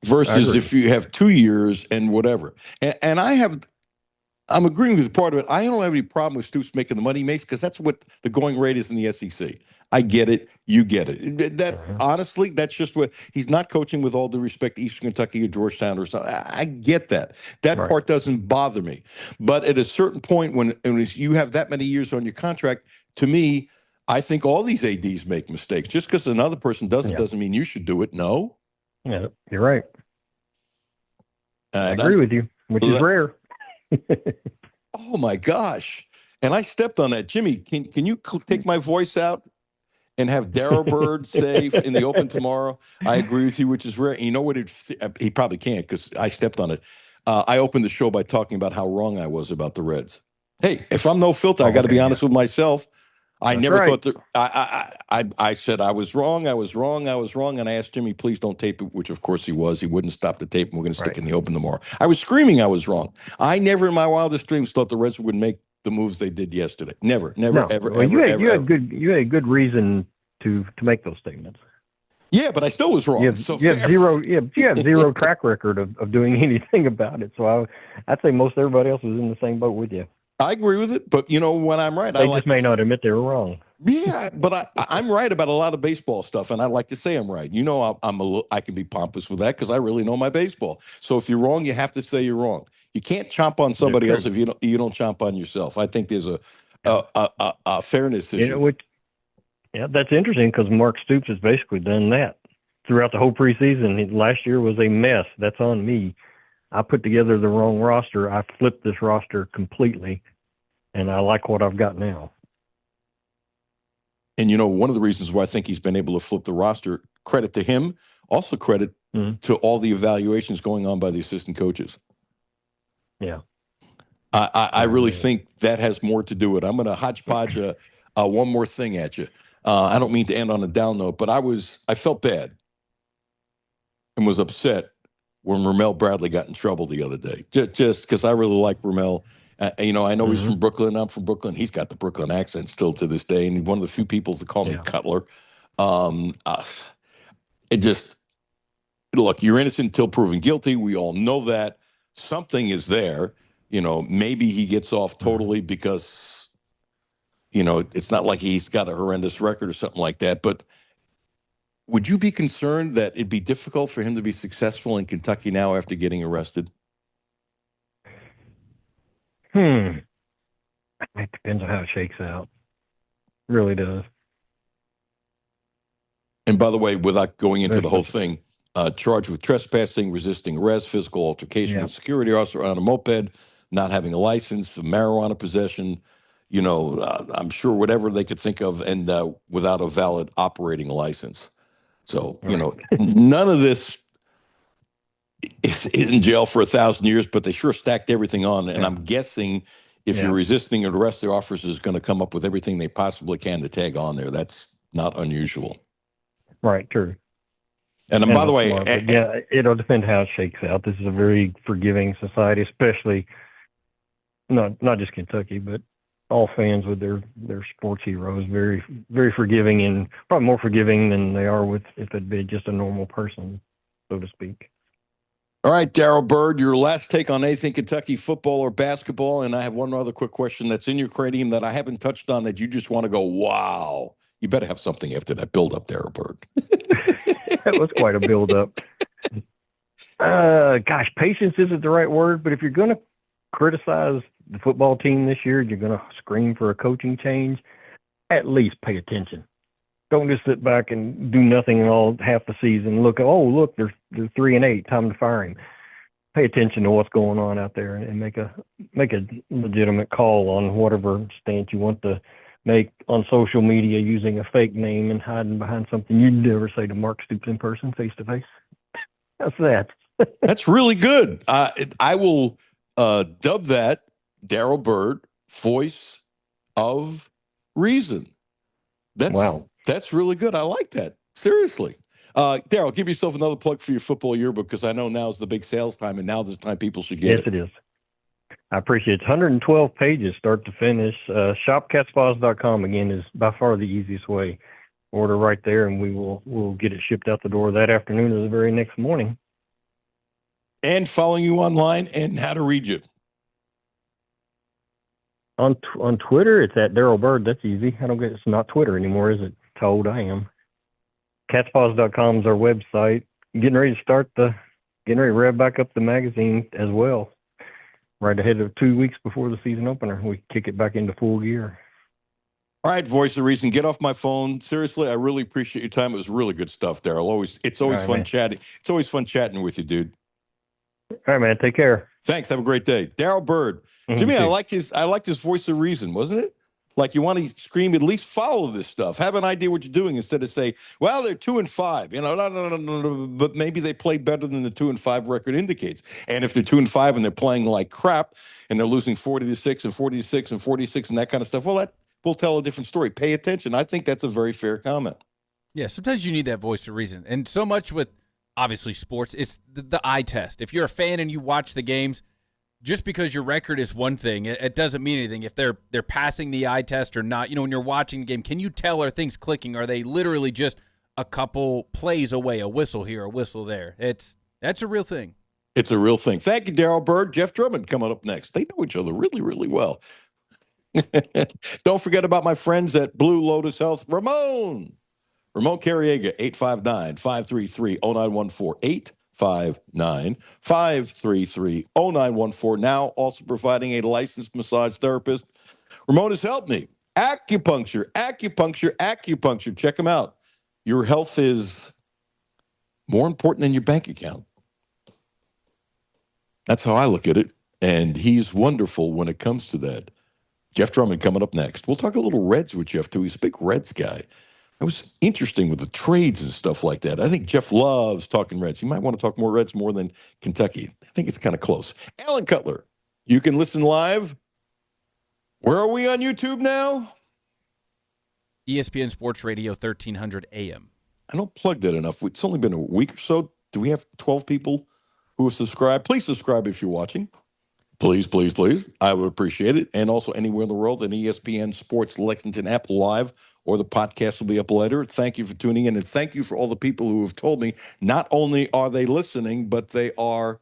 versus if you have 2 years and whatever. And I'm agreeing with part of it. I don't have any problem with Stoops making the money he makes because that's what the going rate is in the SEC. I get it. You get it. Honestly, that's just what he's not coaching with all due respect to Eastern Kentucky or Georgetown or something. I get that. That part doesn't bother me. But at a certain point when you have that many years on your contract, to me, I think all these ADs make mistakes. Just because another person doesn't mean you should do it. No. Yeah, you're right. I agree with you, which is rare. Oh my gosh. And I stepped on that. Jimmy, can you take my voice out and have Darrell Bird say in the Open tomorrow? I agree with you, which is rare. You know what? He probably can't because I stepped on it. I opened the show by talking about how wrong I was about the Reds. Hey, if I'm no filter, I got to be honest with myself. I never thought that. I said I was wrong, and I asked Jimmy, please don't tape it, which of course he was. He wouldn't stop the tape, and we're going to stick in the Open tomorrow. I was screaming I was wrong. I never in my wildest dreams thought the Reds would make the moves they did yesterday. Never, ever. You had good reason to make those statements. Yeah, but I still was wrong. You have zero track record of doing anything about it. So I'd say most everybody else was in the same boat with you. I agree with it, but when I'm right, they just may not admit they were wrong. Yeah, but I'm right about a lot of baseball stuff, and I like to say I'm right. I can be pompous with that because I really know my baseball. So if you're wrong, you have to say you're wrong. You can't chomp on somebody else if you don't chomp on yourself. I think there's a fairness issue. That's interesting because Mark Stoops has basically done that throughout the whole preseason. Last year was a mess. That's on me. I put together the wrong roster. I flipped this roster completely, and I like what I've got now. And, one of the reasons why I think he's been able to flip the roster, credit to him, also credit to all the evaluations going on by the assistant coaches. Yeah. I really think that has more to do with it. I'm going to hodgepodge one more thing at you. I don't mean to end on a down note, but I felt bad and was upset when Ramel Bradley got in trouble the other day. Just because I really like Ramel. I know he's from Brooklyn. I'm from Brooklyn. He's got the Brooklyn accent still to this day, and he's one of the few people that call me Cutler. Look, you're innocent until proven guilty. We all know that. Something is there. Maybe he gets off totally because, it's not like he's got a horrendous record or something like that. But Would you be concerned that it'd be difficult for him to be successful in Kentucky now after getting arrested? It depends on how it shakes out. It really does. And by the way, without going into the There's whole thing, charged with trespassing, resisting arrest, physical altercation Yeah. with security officer on a moped, not having a license, marijuana possession, I'm sure whatever they could think of, and without a valid operating license. So, none of this is in jail for 1,000 years, but they sure stacked everything on. And I'm guessing if you're resisting an arrest, the officer is going to come up with everything they possibly can to tag on there. That's not unusual. Right, true. And by the way, smart, but yeah, it'll depend how it shakes out. This is a very forgiving society, especially not just Kentucky, but all fans with their sports heroes. Very, very forgiving, and probably more forgiving than they are with if it'd been just a normal person, so to speak. All right, Darryl Bird, your last take on anything Kentucky football or basketball, and I have one other quick question that's in your cranium that I haven't touched on that you just want to go, wow. You better have something after that build-up, Darryl Bird. That was quite a build-up. Gosh, patience isn't the right word, but if you're going to criticize the football team this year, you're going to scream for a coaching change, at least pay attention. Don't just sit back and do nothing all half the season. Look, they're 3-8, time to fire him. Pay attention to what's going on out there and make a legitimate call on whatever stance you want to make on social media using a fake name and hiding behind something you'd never say to Mark Stoops in person, face to face. That's that. That's really good. I will dub that Darryl Bird, voice of reason. That's really good. I like that. Seriously. Darryl, give yourself another plug for your football yearbook because I know now's the big sales time and now this time people should get it. Yes, it is. I appreciate it. It's 112 pages start to finish. ShopCatsPaws.com, again, is by far the easiest way. Order right there, and we'll get it shipped out the door that afternoon or the very next morning. And following you online and how to read you. On Twitter, it's at Darryl Bird. That's easy. It's not Twitter anymore, is it? How old I am. Catspaws.com is our website. Getting ready to rev back up the magazine as well. Right ahead of 2 weeks before the season opener, we kick it back into full gear. All right, voice of reason. Get off my phone. Seriously, I really appreciate your time. It was really good stuff, Darryl. It's always fun man. chatting. It's always fun chatting with you, dude. All right, man. Take care. Thanks. Have a great day, Darryl Bird. Jimmy, I like his voice of reason, wasn't it? Like you want to scream, at least follow this stuff. Have an idea what you're doing instead of say, well, they're 2-5. No, but maybe they played better than the 2-5 record indicates. And if they're 2-5 and they're playing like crap and they're losing 40-6 and 46 and 46 and that kind of stuff, well, that will tell a different story. Pay attention. I think that's a very fair comment. Yeah, sometimes you need that voice of reason. And so much with, obviously, sports, it's the eye test. If you're a fan and you watch the games, just because your record is one thing, it doesn't mean anything. If they're passing the eye test or not, when you're watching the game, can you tell are things clicking? Are they literally just a couple plays away, a whistle here, a whistle there? That's a real thing. It's a real thing. Thank you, Darryl Bird. Jeff Drummond coming up next. They know each other really, really well. Don't forget about my friends at Blue Lotus Health. Ramon Carriega, 859-533-0914. 859-533-0914. Now also providing a licensed massage therapist. Ramon has helped me. Acupuncture. Check them out. Your health is more important than your bank account. That's how I look at it. And he's wonderful when it comes to that. Jeff Drummond coming up next. We'll talk a little Reds with Jeff, too. He's a big Reds guy. It was interesting with the trades and stuff like that. I think Jeff loves talking Reds. He might want to talk more Reds more than Kentucky. I think it's kind of close. Alan Cutler, you can listen live. Where are we on YouTube now? ESPN Sports Radio, 1300 AM. I don't plug that enough. It's only been a week or so. Do we have 12 people who have subscribed? Please subscribe if you're watching. Please, please, please. I would appreciate it. And also anywhere in the world, an ESPN Sports Lexington app live, or the podcast will be up later. Thank you for tuning in, and thank you for all the people who have told me not only are they listening, but they are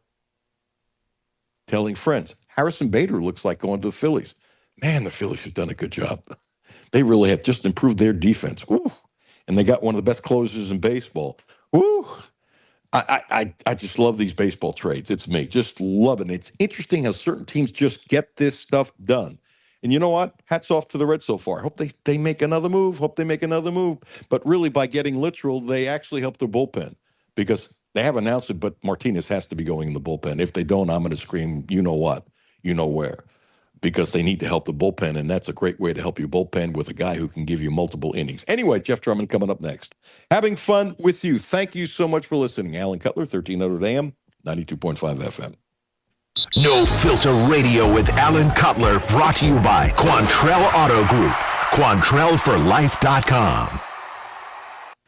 telling friends. Harrison Bader looks like going to the Phillies. Man, the Phillies have done a good job. They really have just improved their defense. Ooh. and they got one of the best closers in baseball. Woo! I just love these baseball trades. It's me. Just loving it. It's interesting how certain teams just get this stuff done. And you know what? Hats off to the Reds so far. Hope they make another move. Hope they make another move. But really, by getting literal, they actually help their bullpen because they have announced it, but Martinez has to be going in the bullpen. If they don't, I'm going to scream, you know what? You know where. Because they need to help the bullpen, and that's a great way to help your bullpen with a guy who can give you multiple innings. Anyway, Jeff Drummond coming up next. Having fun with you. Thank you so much for listening. Alan Cutler, 1300 AM, 92.5 FM. No Filter Radio with Alan Cutler, brought to you by Quantrell Auto Group. QuantrellForLife.com.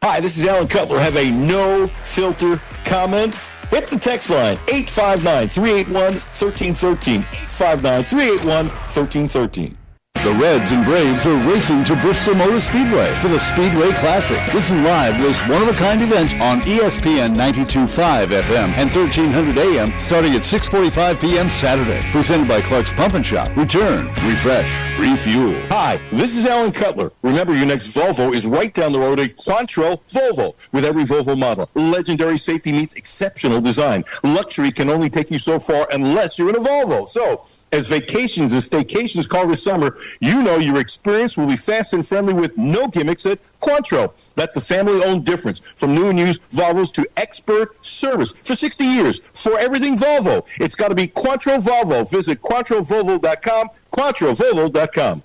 Hi, this is Alan Cutler. Have a no-filter comment? Hit the text line, 859-381-1313. 859-381-1313. The Reds and Braves are racing to Bristol Motor Speedway for the Speedway Classic. Listen live to this one-of-a-kind event on ESPN 92.5 FM and 1300 AM starting at 6:45 p.m. Saturday. Presented by Clark's Pump and Shop. Return, refresh, refuel. Hi, this is Alan Cutler. Remember, your next Volvo is right down the road at Quantrell Volvo. With every Volvo model, legendary safety meets exceptional design. Luxury can only take you so far unless you're in a Volvo. So, as vacations and staycations call this summer, you know your experience will be fast and friendly with no gimmicks at Quantrell. That's a family-owned difference. From new and used Volvos to expert service. For 60 years, for everything Volvo, it's got to be Quantrell Volvo. Visit QuantrellVolvo.com, QuantrellVolvo.com.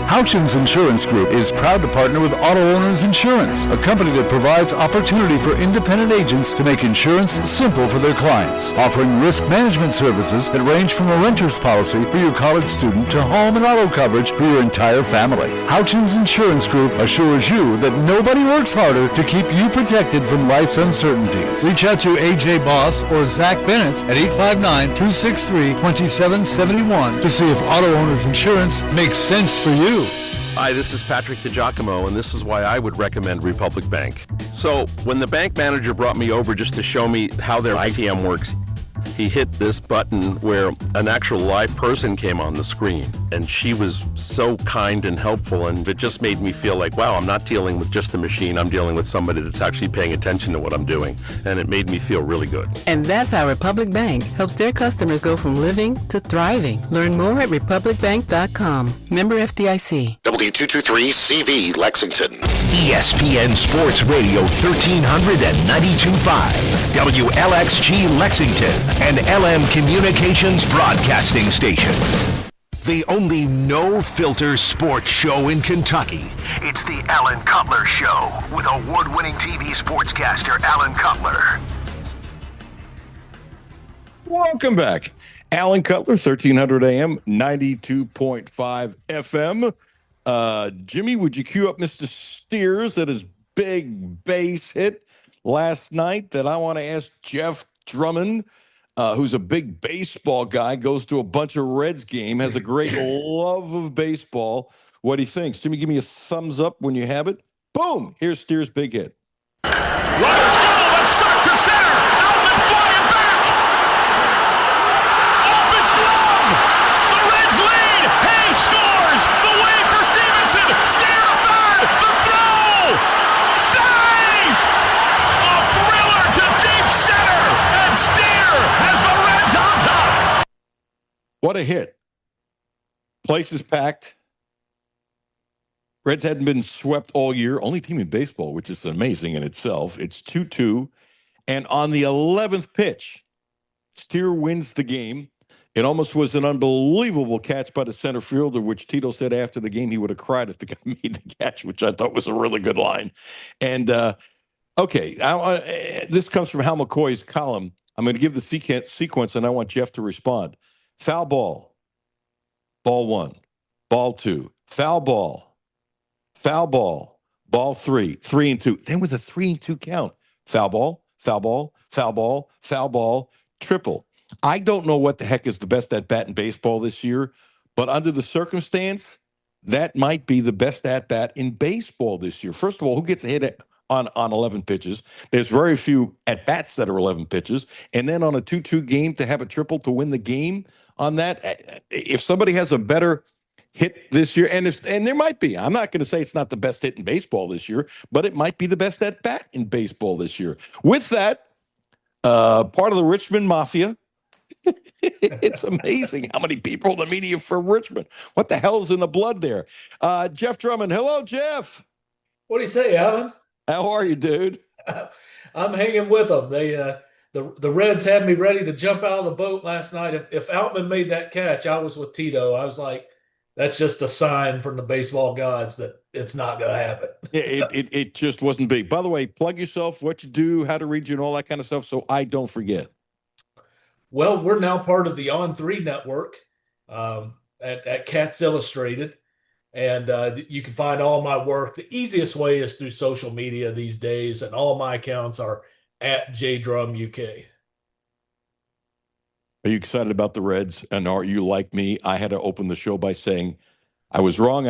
Houchins Insurance Group is proud to partner with Auto Owners Insurance, a company that provides opportunity for independent agents to make insurance simple for their clients, offering risk management services that range from a renter's policy for your college student to home and auto coverage for your entire family. Houchins Insurance Group assures you that nobody works harder to keep you protected from life's uncertainties. Reach out to AJ Boss or Zach Bennett at 859-263-2771 to see if Auto Owners Insurance makes sense for you. Hi, this is Patrick DiGiacomo, and this is why I would recommend Republic Bank. So, when the bank manager brought me over just to show me how their ITM works, he hit this button where an actual live person came on the screen, and she was so kind and helpful, and it just made me feel like, wow, I'm not dealing with just a machine, I'm dealing with somebody that's actually paying attention to what I'm doing, and it made me feel really good. And that's how Republic Bank helps their customers go from living to thriving. Learn more at republicbank.com. Member FDIC. W223CV Lexington. ESPN Sports Radio 1392.5. WLXG Lexington. And LM Communications Broadcasting Station. The only no-filter sports show in Kentucky. It's the Alan Cutler Show with award-winning TV sportscaster Alan Cutler. Welcome back. Alan Cutler, 1300 AM, 92.5 FM. Jimmy, would you cue up Mr. Steers at his big base hit last night that I want to ask Jeff Drummond, who's a big baseball guy, goes to a bunch of Reds game, has a great love of baseball, what he thinks. Jimmy, give me a thumbs up when you have it. Boom! Here's Steers' big hit. Runners go, and shot to center. Outman flying back. Off his glove. The Reds lead. Hayes scores. The wave for Stevenson. Steer to third. The throw. Save. A thriller to deep center. And Steer has the Reds on top. What a hit. Place is packed. Reds hadn't been swept all year. Only team in baseball, which is amazing in itself. It's 2-2. And on the 11th pitch, Steer wins the game. It almost was an unbelievable catch by the center fielder, which Tito said after the game he would have cried if the guy made the catch, which I thought was a really good line. And, this comes from Hal McCoy's column. I'm going to give the sequence, and I want Jeff to respond. Foul ball. Ball one. Ball two. Foul ball. Foul ball, ball 3, 3-2. Then with a 3-2 count, foul ball, foul ball, foul ball, foul ball, triple. I don't know what the heck is the best at bat in baseball this year, but under the circumstance, that might be the best at bat in baseball this year. First of all, who gets a hit on 11 pitches? There's very few at bats that are 11 pitches, and then on a 2-2 game to have a triple to win the game on that. If somebody has a better hit this year, and there might be. I'm not going to say it's not the best hit in baseball this year, but it might be the best at bat in baseball this year. With that, part of the Richmond Mafia. It's amazing how many people in the media from Richmond. What the hell is in the blood there? Jeff Drummond. Hello, Jeff. What do you say, Alan? How are you, dude? I'm hanging with them. The Reds had me ready to jump out of the boat last night. If Outman made that catch, I was with Tito. I was like, that's just a sign from the baseball gods that it's not going to happen. It just wasn't big. By the way, plug yourself, what you do, how to read you, and all that kind of stuff, so I don't forget. Well, we're now part of the On3 network at Cats Illustrated. And you can find all my work. The easiest way is through social media these days, and all my accounts are at JDrumUK. Are you excited about the Reds? And are you like me? I had to open the show by saying, I was wrong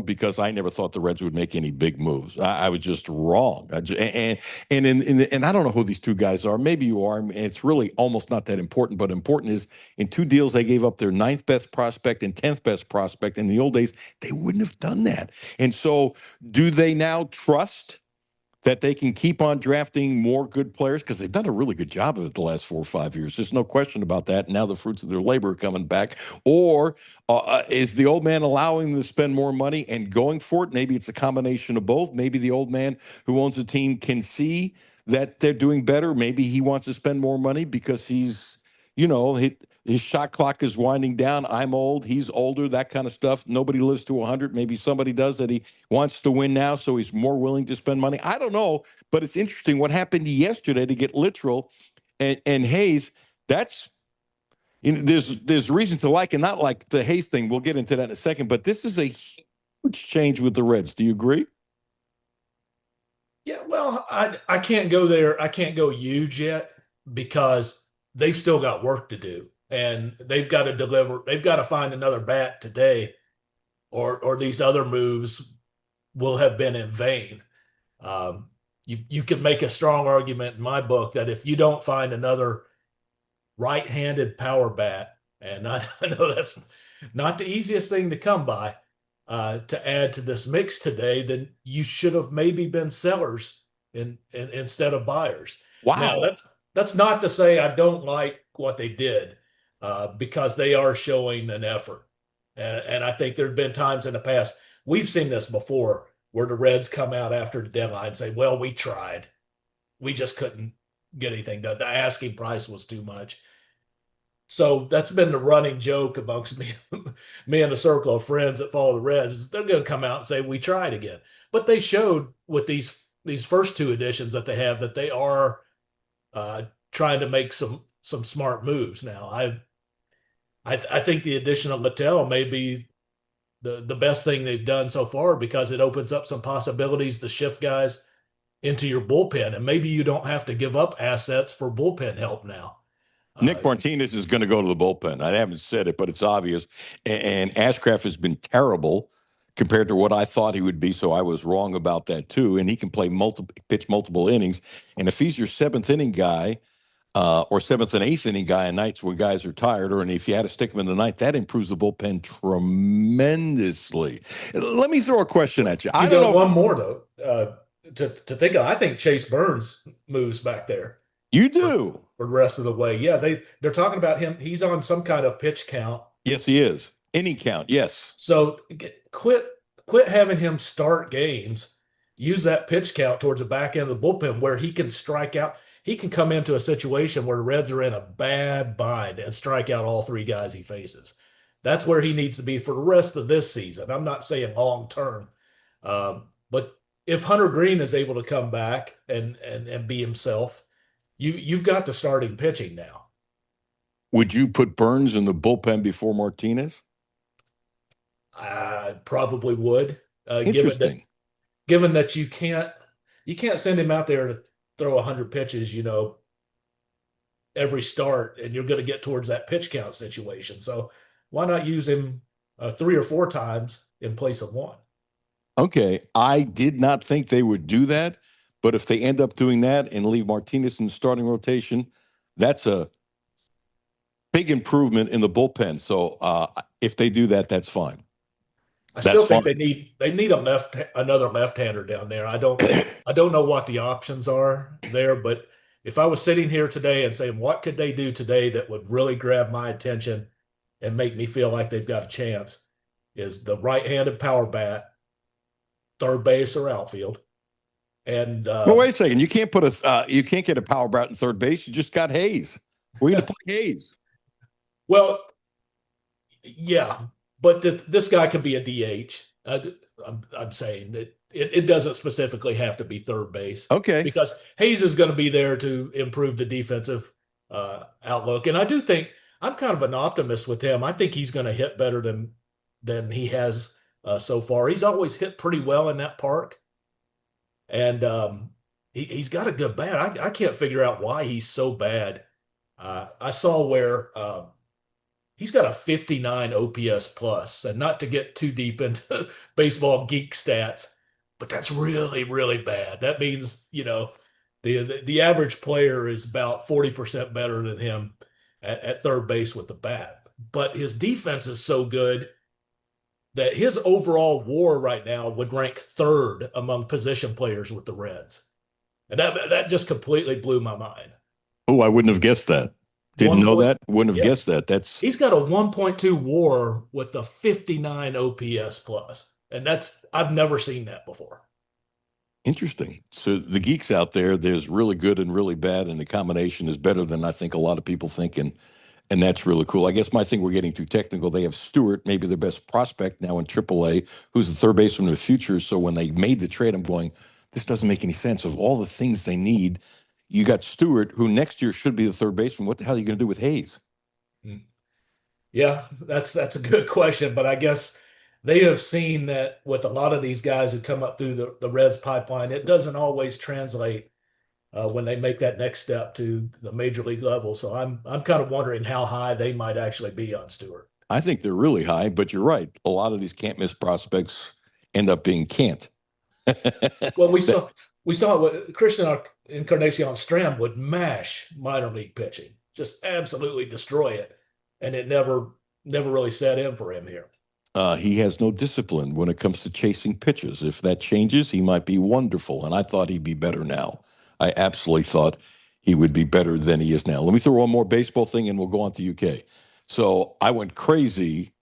because I never thought the Reds would make any big moves. I was just wrong. And I don't know who these two guys are. Maybe you are. And it's really almost not that important. But important is in two deals, they gave up their 9th best prospect and 10th best prospect. In the old days, they wouldn't have done that. And so do they now trust that they can keep on drafting more good players? Because they've done a really good job of it the last 4 or 5 years. There's no question about that. Now the fruits of their labor are coming back. Or is the old man allowing them to spend more money and going for it? Maybe it's a combination of both. Maybe the old man who owns the team can see that they're doing better. Maybe he wants to spend more money because he's, his shot clock is winding down. I'm old. He's older, that kind of stuff. Nobody lives to 100. Maybe somebody does that. He wants to win now, so he's more willing to spend money. I don't know, but it's interesting what happened yesterday to get literal. And Hayes, that's, there's reason to like and not like the Hayes thing. We'll get into that in a second, but this is a huge change with the Reds. Do you agree? Yeah, well, I can't go there. I can't go huge yet because they've still got work to do. And they've got to deliver. They've got to find another bat today, or these other moves will have been in vain. You can make a strong argument in my book that if you don't find another right-handed power bat, and I know that's not the easiest thing to come by, to add to this mix today, then you should have maybe been sellers instead of buyers. Wow. Now, that's not to say I don't like what they did. Because they are showing an effort. And I think there have been times in the past, we've seen this before, where the Reds come out after the deadline and say, well, we tried. We just couldn't get anything done. The asking price was too much. So that's been the running joke amongst me and a circle of friends that follow the Reds, is they're going to come out and say, we tried again. But they showed with these first 2 editions that they have that they are trying to make some smart moves. Now, I think the addition of Littell may be the best thing they've done so far because it opens up some possibilities to shift guys into your bullpen. And maybe you don't have to give up assets for bullpen help now. Nick Martinez is going to go to the bullpen. I haven't said it, but it's obvious. And Ashcraft has been terrible compared to what I thought he would be, so I was wrong about that too. And he can pitch multiple innings. And if he's your 7th inning guy, or 7th and 8th inning guy in nights when guys are tired, and if you had to stick him in the ninth, that improves the bullpen tremendously. Let me throw a question at you. I don't know. One more though to think of. I think Chase Burns moves back there. You do for the rest of the way. Yeah, they're talking about him. He's on some kind of pitch count. Yes, he is. Inning count. Yes. So quit having him start games. Use that pitch count towards the back end of the bullpen where he can strike out. He can come into a situation where the Reds are in a bad bind and strike out all 3 guys he faces. That's where he needs to be for the rest of this season. I'm not saying long term, but if Hunter Green is able to come back and be himself, you've got the starting pitching now. Would you put Burns in the bullpen before Martinez? I probably would. Interesting. Given that you can't send him out there to throw 100 pitches, every start, and you're going to get towards that pitch count situation. So why not use him 3 or 4 times in place of 1? Okay. I did not think they would do that, but if they end up doing that and leave Martinez in the starting rotation, that's a big improvement in the bullpen. So if they do that, that's fine. I still think fine. they need another left-hander down there. I don't know what the options are there, but if I was sitting here today and saying what could they do today that would really grab my attention and make me feel like they've got a chance, is the right-handed power bat, third base or outfield. And well, wait a second. You can't put you can't get a power bat in third base. You just got Hayes. We're going to play Hayes. Well, yeah, but this guy could be a DH. I'm saying that it doesn't specifically have to be third base. Okay. Because Hayes is going to be there to improve the defensive outlook. And I do think I'm kind of an optimist with him. I think he's going to hit better than he has so far. He's always hit pretty well in that park. And he's got a good bat. I can't figure out why he's so bad. I saw where he's got a 59 OPS plus, and not to get too deep into baseball geek stats, but that's really, really bad. That means, the average player is about 40% better than him at third base with the bat. But his defense is so good that his overall WAR right now would rank third among position players with the Reds. And that just completely blew my mind. Oh, I wouldn't have guessed that. Didn't know that. Wouldn't have guessed that. He's got a 1.2 WAR with a 59 OPS plus, and I've never seen that before. Interesting. So the geeks out there, there's really good and really bad, and the combination is better than I think a lot of people think, and that's really cool. I guess my thing, we're getting too technical. They have Stewart, maybe their best prospect now in AAA, who's the third baseman of the future. So when they made the trade, I'm going, this doesn't make any sense. Of all the things they need, you got Stewart, who next year should be the third baseman. What the hell are you going to do with Hayes? Yeah, that's a good question. But I guess they have seen that with a lot of these guys who come up through the Reds pipeline, it doesn't always translate when they make that next step to the major league level. So I'm kind of wondering how high they might actually be on Stewart. I think they're really high, but you're right. A lot of these can't miss prospects end up being can't. Well, we saw what Christian Encarnacion Strand would mash minor league pitching, just absolutely destroy it, and it never really set in for him here. He has no discipline when it comes to chasing pitches. If that changes, he might be wonderful, and I thought he'd be better now. I absolutely thought he would be better than he is now. Let me throw one more baseball thing, and we'll go on to UK. So I went crazy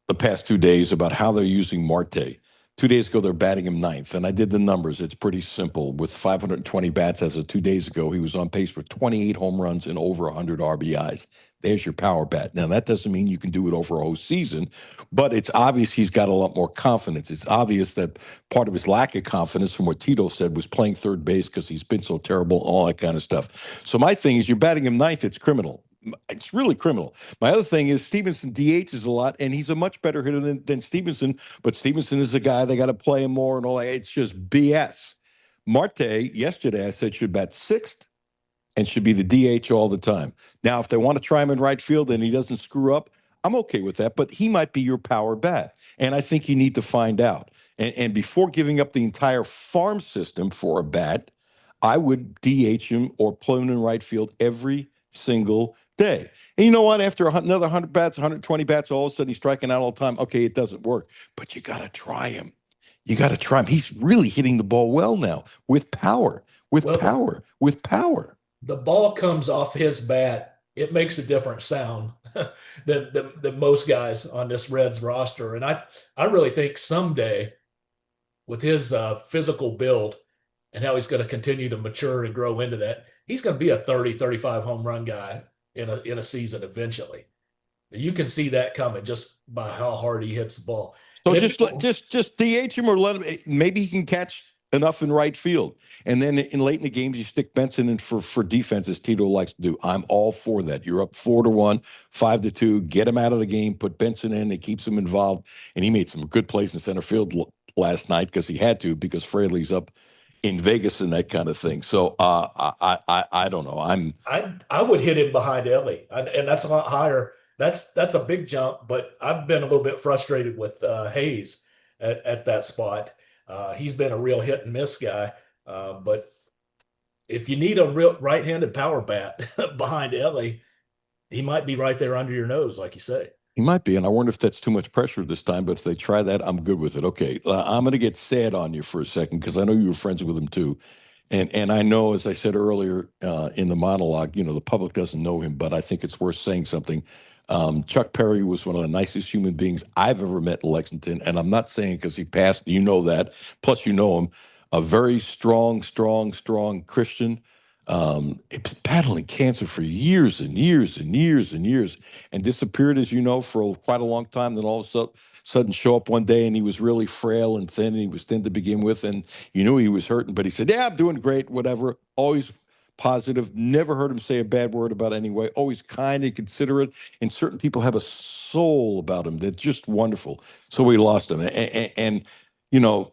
the past 2 days about how they're using Marte. 2 days ago, they're batting him ninth, and I did the numbers. It's pretty simple. With 520 bats as of 2 days ago, he was on pace for 28 home runs and over 100 RBIs. There's your power bat. Now, that doesn't mean you can do it over a whole season, but it's obvious he's got a lot more confidence. It's obvious that part of his lack of confidence, from what Tito said, was playing third base because he's been so terrible, all that kind of stuff. So my thing is, you're batting him ninth, it's criminal. It's really criminal. My other thing is Stevenson DHs a lot, and he's a much better hitter than Stevenson, but Stevenson is a guy, they got to play him more and all that. It's just BS. Marte, yesterday, I said, should bat sixth and should be the DH all the time. Now, if they want to try him in right field and he doesn't screw up, I'm okay with that, but he might be your power bat, and I think you need to find out. And before giving up the entire farm system for a bat, I would DH him or play him in right field every single day. And you know what? After another 100 bats, 120 bats, all of a sudden he's striking out all the time. Okay, it doesn't work, but you got to try him. You got to try him. He's really hitting the ball well now with power, with power. The ball comes off his bat. It makes a different sound than most guys on this Reds roster. And I really think someday, with his physical build and how he's going to continue to mature and grow into that, he's going to be a 30, 35 home run guy in a season eventually. You can see that coming just by how hard he hits the ball. So just DH him, or let him. Maybe he can catch enough in right field, and then late in the games you stick Benson in for defense, as Tito likes to do. I'm all for that. You're up 4-1, 5-2. Get him out of the game. Put Benson in. It keeps him involved, and he made some good plays in center field last night because he had to, because Fraley's up in Vegas and that kind of thing. So I don't know. I would hit him behind Ellie, and that's a lot higher. That's a big jump, but I've been a little bit frustrated with Hayes at that spot. He's been a real hit and miss guy, but if you need a real right-handed power bat behind Ellie, he might be right there under your nose, like you say. He might be, and I wonder if that's too much pressure this time. But if they try that, I'm good with it. Okay, I'm going to get sad on you for a second because I know you were friends with him too, and I know, as I said earlier in the monologue, the public doesn't know him, but I think it's worth saying something. Chuck Perry was one of the nicest human beings I've ever met in Lexington, and I'm not saying because he passed. You know that. Plus, you know him. A very strong Christian. He was battling cancer for years and years and years and years, and disappeared, as you know, for quite a long time. Then all of a sudden show up one day, and he was really frail and thin, and he was thin to begin with, and you knew he was hurting, but he said, "Yeah, I'm doing great, whatever." Always positive. Never heard him say a bad word about it anyway. Always kind and considerate, and certain people have a soul about them that's just wonderful. So we lost him, and you know.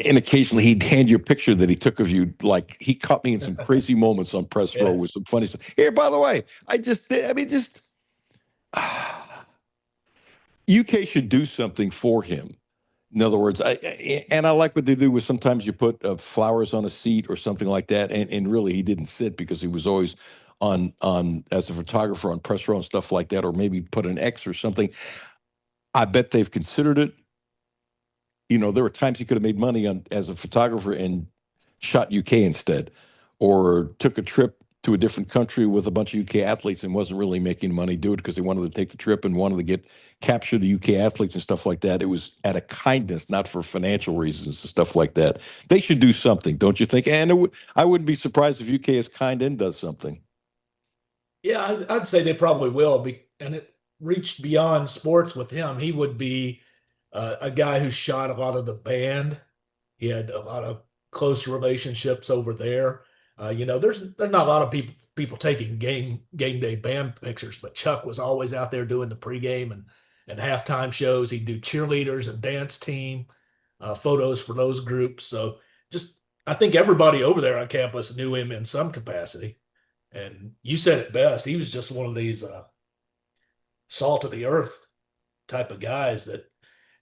And occasionally he'd hand you a picture that he took of you. Like, he caught me in some crazy moments on press row with some funny stuff. Here, by the way, UK should do something for him. In other words, I like what they do, with sometimes you put flowers on a seat or something like that. And really, he didn't sit because he was always on as a photographer on press row and stuff like that, or maybe put an X or something. I bet they've considered it. There were times he could have made money as a photographer and shot UK instead, or took a trip to a different country with a bunch of UK athletes and wasn't really making money do it because they wanted to take the trip and wanted to capture the UK athletes and stuff like that. It was out of kindness, not for financial reasons and stuff like that. They should do something, don't you think? And I wouldn't be surprised if UK is kind and does something. Yeah, I'd say they probably will. And it reached beyond sports with him. He would be a guy who shot a lot of the band. He had a lot of close relationships over there. There's not a lot of people taking game day band pictures, but Chuck was always out there doing the pregame and halftime shows. He'd do cheerleaders and dance team photos for those groups. So I think everybody over there on campus knew him in some capacity. And you said it best. He was just one of these salt of the earth type of guys that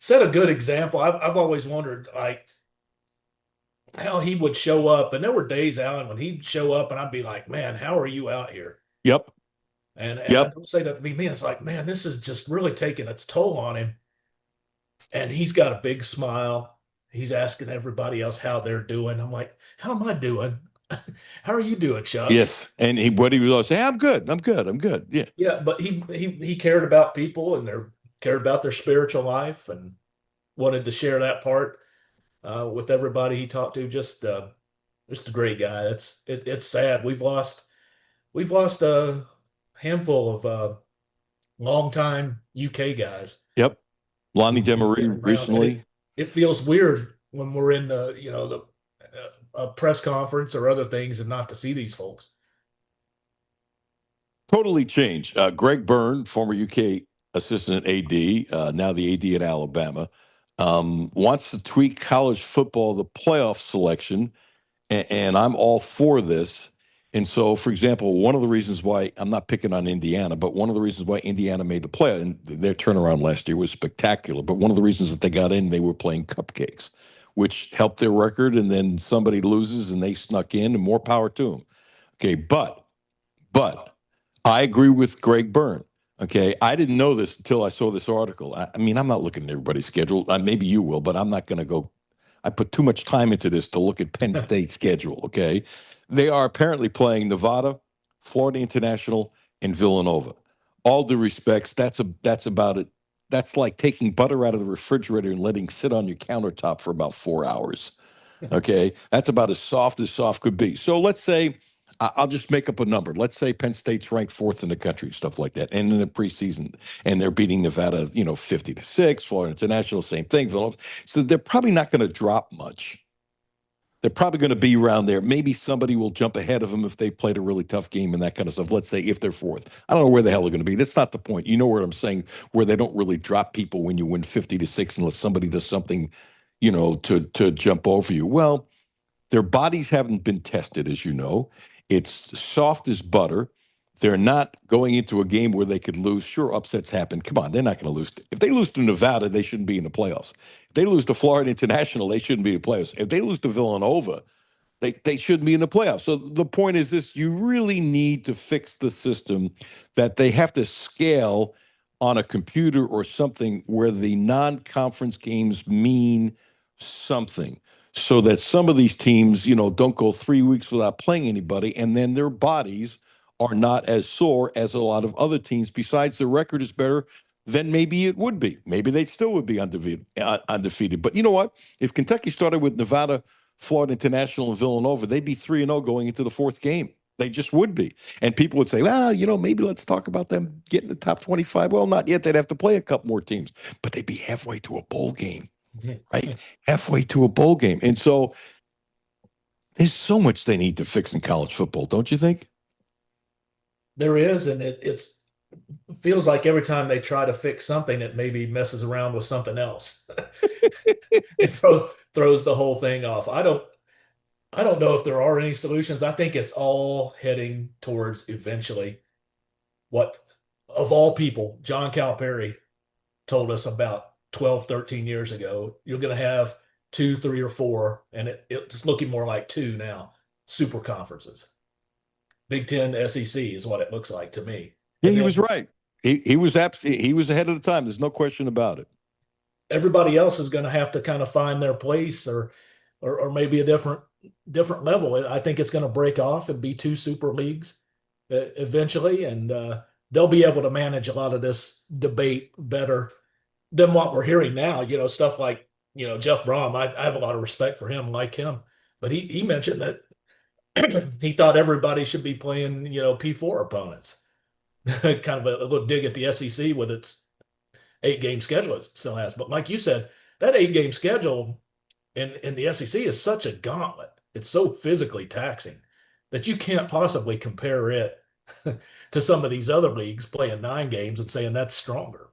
set a good example. I've always wondered, like, how he would show up. And there were days, Alan, when he'd show up and I'd be like, man, how are you out here? Yep. And I don't say that to me. It's like, man, this is just really taking its toll on him. And he's got a big smile. He's asking everybody else how they're doing. I'm like, how am I doing? How are you doing, Chuck? Yes. And what he was always saying, I'm good. Yeah. Yeah. But he cared about people and cared about their spiritual life and wanted to share that part with everybody he talked to. Just a great guy. It's sad. We've lost a handful of longtime UK guys. Yep. Lonnie Demery recently. It feels weird when we're in the a press conference or other things and not to see these folks. Totally changed. Greg Byrne, former UK assistant AD, now the AD at Alabama, wants to tweak college football, the playoff selection, and I'm all for this. And so, for example, one of the reasons why I'm not picking on Indiana, but one of the reasons why Indiana made the playoff, and their turnaround last year was spectacular, but one of the reasons that they got in, they were playing cupcakes, which helped their record, and then somebody loses and they snuck in, and more power to them. Okay, but I agree with Greg Byrne. Okay, I didn't know this until I saw this article. I mean, I'm not looking at everybody's schedule. Maybe you will, but I'm not going to go. I put too much time into this to look at Penn State's schedule, okay? They are apparently playing Nevada, Florida International, and Villanova. All due respects, that's about it. That's like taking butter out of the refrigerator and letting it sit on your countertop for about 4 hours, okay? That's about as soft could be. So let's say, I'll just make up a number. Let's say Penn State's ranked 4th in the country, stuff like that, and in the preseason, and they're beating Nevada, 50-6, Florida International, same thing. So they're probably not going to drop much. They're probably going to be around there. Maybe somebody will jump ahead of them if they played a really tough game and that kind of stuff. Let's say if they're 4th. I don't know where the hell they're going to be. That's not the point. You know what I'm saying, where they don't really drop people when you win 50-6 unless somebody does something, to jump over you. Well, their bodies haven't been tested, as you know. It's soft as butter. They're not going into a game where they could lose. Sure, upsets happen. Come on, they're not going to lose. If they lose to Nevada, they shouldn't be in the playoffs. If they lose to Florida International, they shouldn't be in the playoffs. If they lose to Villanova, They shouldn't be in the playoffs. So the point is this: you really need to fix the system that they have to scale on a computer or something where the non-conference games mean something, so that some of these teams, don't go 3 weeks without playing anybody, and then their bodies are not as sore as a lot of other teams. Besides, the record is better than maybe it would be. Maybe they still would be undefeated. But you know what? If Kentucky started with Nevada, Florida International, and Villanova, they'd be 3-0 going into the fourth game. They just would be. And people would say, well, maybe let's talk about them getting the top 25. Well, not yet. They'd have to play a couple more teams, but they'd be halfway to a bowl game, right? Halfway to a bowl game. And so there's so much they need to fix in college football, don't you think? There is, and it feels like every time they try to fix something, it maybe messes around with something else. It throws the whole thing off. I don't know if there are any solutions. I think it's all heading towards eventually what, of all people, John Calipari told us about 12, 13 years ago. You're going to have 2, 3, or 4, and it's looking more like 2 now, super conferences. Big Ten, SEC is what it looks like to me. Yeah, he was right. He was ahead of the time. There's no question about it. Everybody else is going to have to kind of find their place or maybe a different level. I think it's going to break off and be 2 super leagues eventually, and they'll be able to manage a lot of this debate better than what we're hearing now. Stuff like, Jeff Brom. I have a lot of respect for him, like him, but he mentioned that he thought everybody should be playing, P4 opponents. Kind of a little dig at the SEC with its 8-game schedule it still has. But like you said, that 8-game schedule in the SEC is such a gauntlet. It's so physically taxing that you can't possibly compare it to some of these other leagues playing 9 games and saying that's stronger.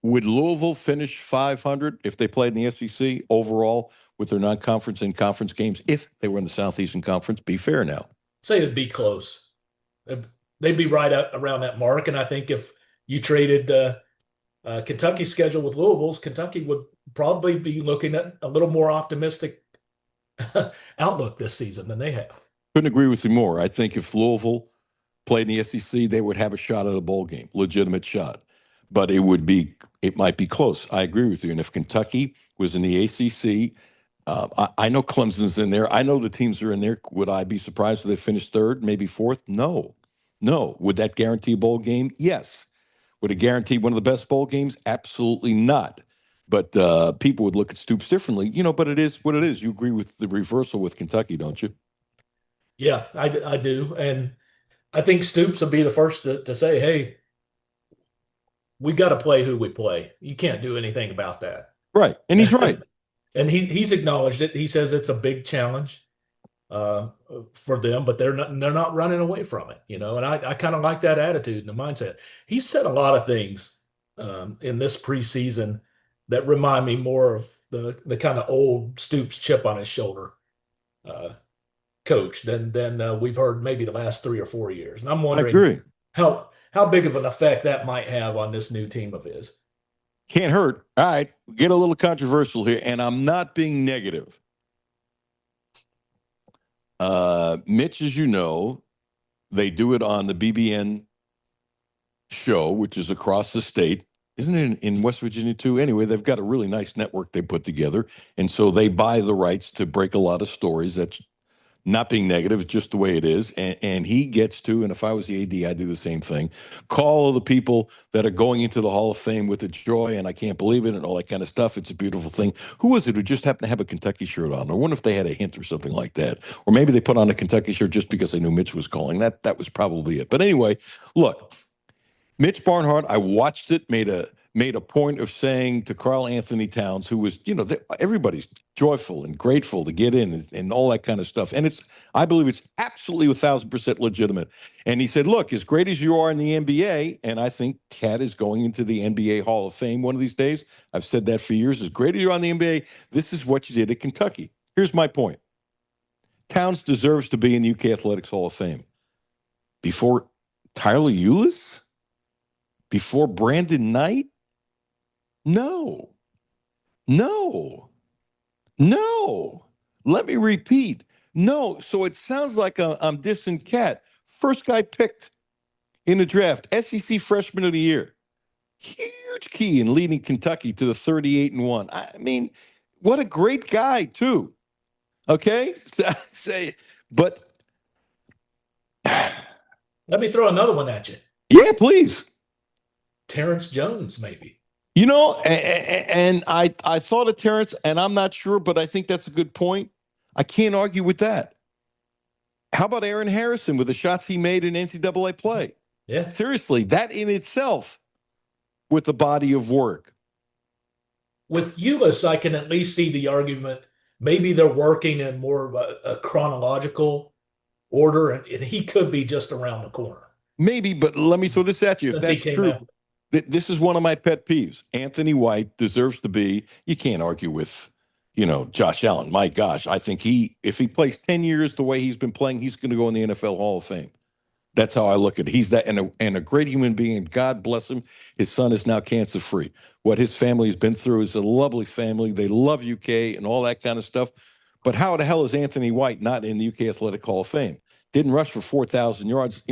Would Louisville finish 500 if they played in the SEC overall with their non-conference and conference games if they were in the Southeastern Conference? Be fair now. Say it'd be close. They'd be right around that mark. And I think if you traded Kentucky's schedule with Louisville's, Kentucky would probably be looking at a little more optimistic outlook this season than they have. Couldn't agree with you more. I think if Louisville played in the SEC, they would have a shot at a bowl game, legitimate shot. But it might be close. I agree with you. And if Kentucky was in the ACC, I know Clemson's in there. I know the teams are in there. Would I be surprised if they finished 3rd, maybe 4th? No. Would that guarantee a bowl game? Yes. Would it guarantee one of the best bowl games? Absolutely not. But people would look at Stoops differently, but it is what it is. You agree with the reversal with Kentucky, don't you? Yeah, I do. And I think Stoops will be the first to say, hey, we got to play who we play. You can't do anything about that. Right. And he's right. And he's acknowledged it. He says it's a big challenge for them, but they're not running away from it, and I kind of like that attitude and the mindset. He's said a lot of things in this preseason that remind me more of the kind of old Stoops chip on his shoulder coach than we've heard maybe the last 3 or 4 years. And I'm wondering how big of an effect that might have on this new team of his. Can't hurt. All right, get a little controversial here, and I'm not being negative. Mitch, as you know, they do it on the BBN show, which is across the state. Isn't it in West Virginia too? Anyway, they've got a really nice network they put together. And so they buy the rights to break a lot of stories. That's not being negative. It's just the way it is. And he gets to, and if I was the AD, I'd do the same thing, call all the people that are going into the Hall of Fame with the joy and I can't believe it and all that kind of stuff. It's a beautiful thing. Who was it who just happened to have a Kentucky shirt on? I wonder if they had a hint or something like that. Or maybe they put on a Kentucky shirt just because they knew Mitch was calling. That was probably it. But anyway, look, Mitch Barnhart, I watched it, made a point of saying to Karl Anthony Towns, who was, everybody's joyful and grateful to get in and all that kind of stuff. And I believe it's absolutely 1,000% legitimate. And he said, look, as great as you are in the NBA, and I think Cat is going into the NBA Hall of Fame one of these days. I've said that for years. As great as you are in the NBA, this is what you did at Kentucky. Here's my point. Towns deserves to be in the UK Athletics Hall of Fame. Before Tyler Eulis? Before Brandon Knight? No. Let me repeat. No, so it sounds like I'm dissing Cat. First guy picked in the draft, SEC Freshman of the Year. Huge key in leading Kentucky to the 38-1. I mean, what a great guy, too. Okay? But Let me throw another one at you. yeah, please. Terrence Jones, maybe. You know, and I thought of Terrence, and I'm not sure, but I think that's a good point. I can't argue with that. How about Aaron Harrison with the shots he made in NCAA play? Yeah. Seriously, that in itself with the body of work. With Ulis, I can at least see the argument. Maybe they're working in more of a chronological order, and he could be just around the corner. Maybe, but let me throw this at you. If that's true, this is one of my pet peeves. Anthony White deserves to be, you can't argue with, Josh Allen. My gosh, I think if he plays 10 years the way he's been playing, he's going to go in the NFL Hall of Fame. That's how I look at it. He's that and a great human being, and God bless him. His son is now cancer-free. What his family's been through is a lovely family. They love UK and all that kind of stuff. But how the hell is Anthony White not in the UK Athletic Hall of Fame? Didn't rush for 4,000 yards,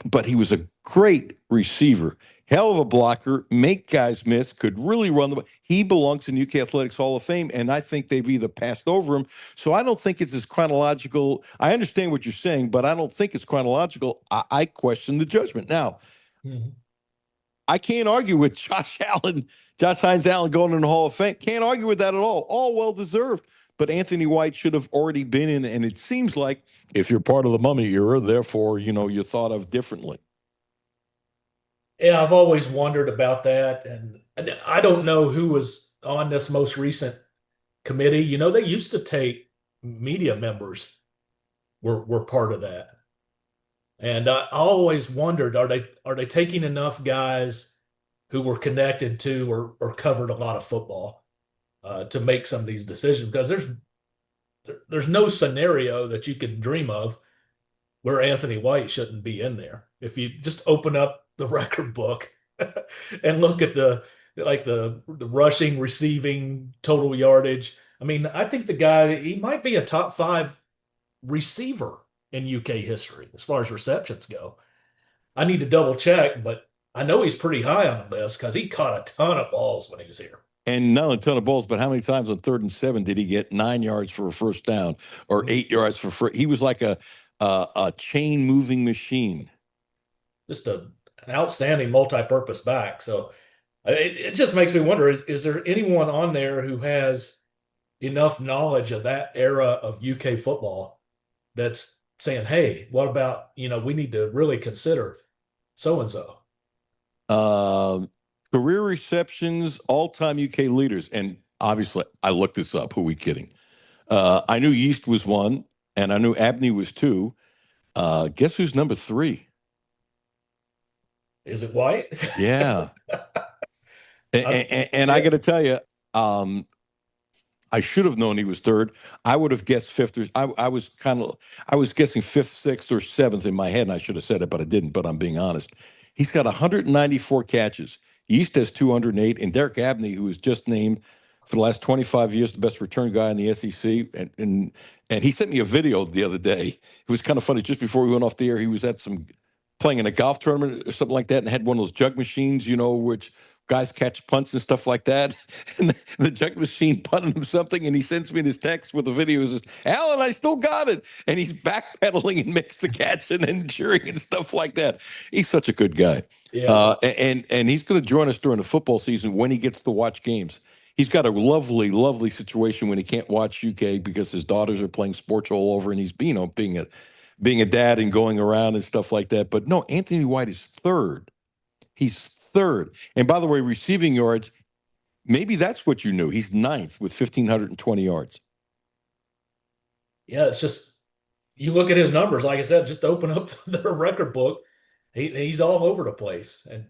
but he was a great receiver. Hell of a blocker, make guys miss, could really run the ball. He belongs in UK Athletics Hall of Fame, and I think they've either passed over him. So I don't think it's as chronological. I understand what you're saying, but I don't think it's chronological. I question the judgment. Now, I can't argue with Josh Hines Allen going in the Hall of Fame. Can't argue with that at all. All well-deserved. But Anthony White should have already been in, and it seems like if you're part of the Mummy era, therefore, you're thought of differently. Yeah, I've always wondered about that, and I don't know who was on this most recent committee. They used to take media members were part of that, and I always wondered, are they taking enough guys who were connected to or covered a lot of football to make some of these decisions? Because there's no scenario that you can dream of where Anthony White shouldn't be in there. If you just open up the record book and look at the rushing, receiving, total yardage. I mean, I think the guy, he might be a top 5 receiver in UK history as far as receptions go. I need to double check, but I know he's pretty high on the list because he caught a ton of balls when he was here. And not a ton of balls, but how many times on 3rd and 7 did he get 9 yards for a first down or 8 yards for free? He was like a chain moving machine. Just an outstanding multi-purpose back. So it just makes me wonder, is there anyone on there who has enough knowledge of that era of UK football that's saying, hey, what about, we need to really consider so-and-so? Career receptions, all-time UK leaders. And obviously, I looked this up. Who are we kidding? I knew Yeast was 1, and I knew Abney was 2. Guess who's number 3? Is it White? Yeah. and I got to tell you, I should have known he was 3rd. I would have guessed 5th. I was guessing 5th, 6th, or 7th in my head, and I should have said it, but I didn't. But I'm being honest. He's got 194 catches. Yeast has 208, and Derek Abney, who was just named for the last 25 years the best return guy in the SEC, and he sent me a video the other day. It was kind of funny. Just before we went off the air, he was at playing in a golf tournament or something like that, and had one of those jug machines, which guys catch punts and stuff like that. And the jug machine punted him something, and he sends me this text with the video. He says, Alan, I still got it. And he's backpedaling and makes the catch and then cheering and stuff like that. He's such a good guy. Yeah. And he's going to join us during the football season when he gets to watch games. He's got a lovely, lovely situation when he can't watch UK because his daughters are playing sports all over, and he's, being a dad and going around and stuff like that. But no, Anthony White is 3rd. He's 3rd. And by the way, receiving yards, maybe that's what you knew. He's 9th with 1,520 yards. Yeah, it's just, you look at his numbers, like I said, just open up the record book. He's all over the place. And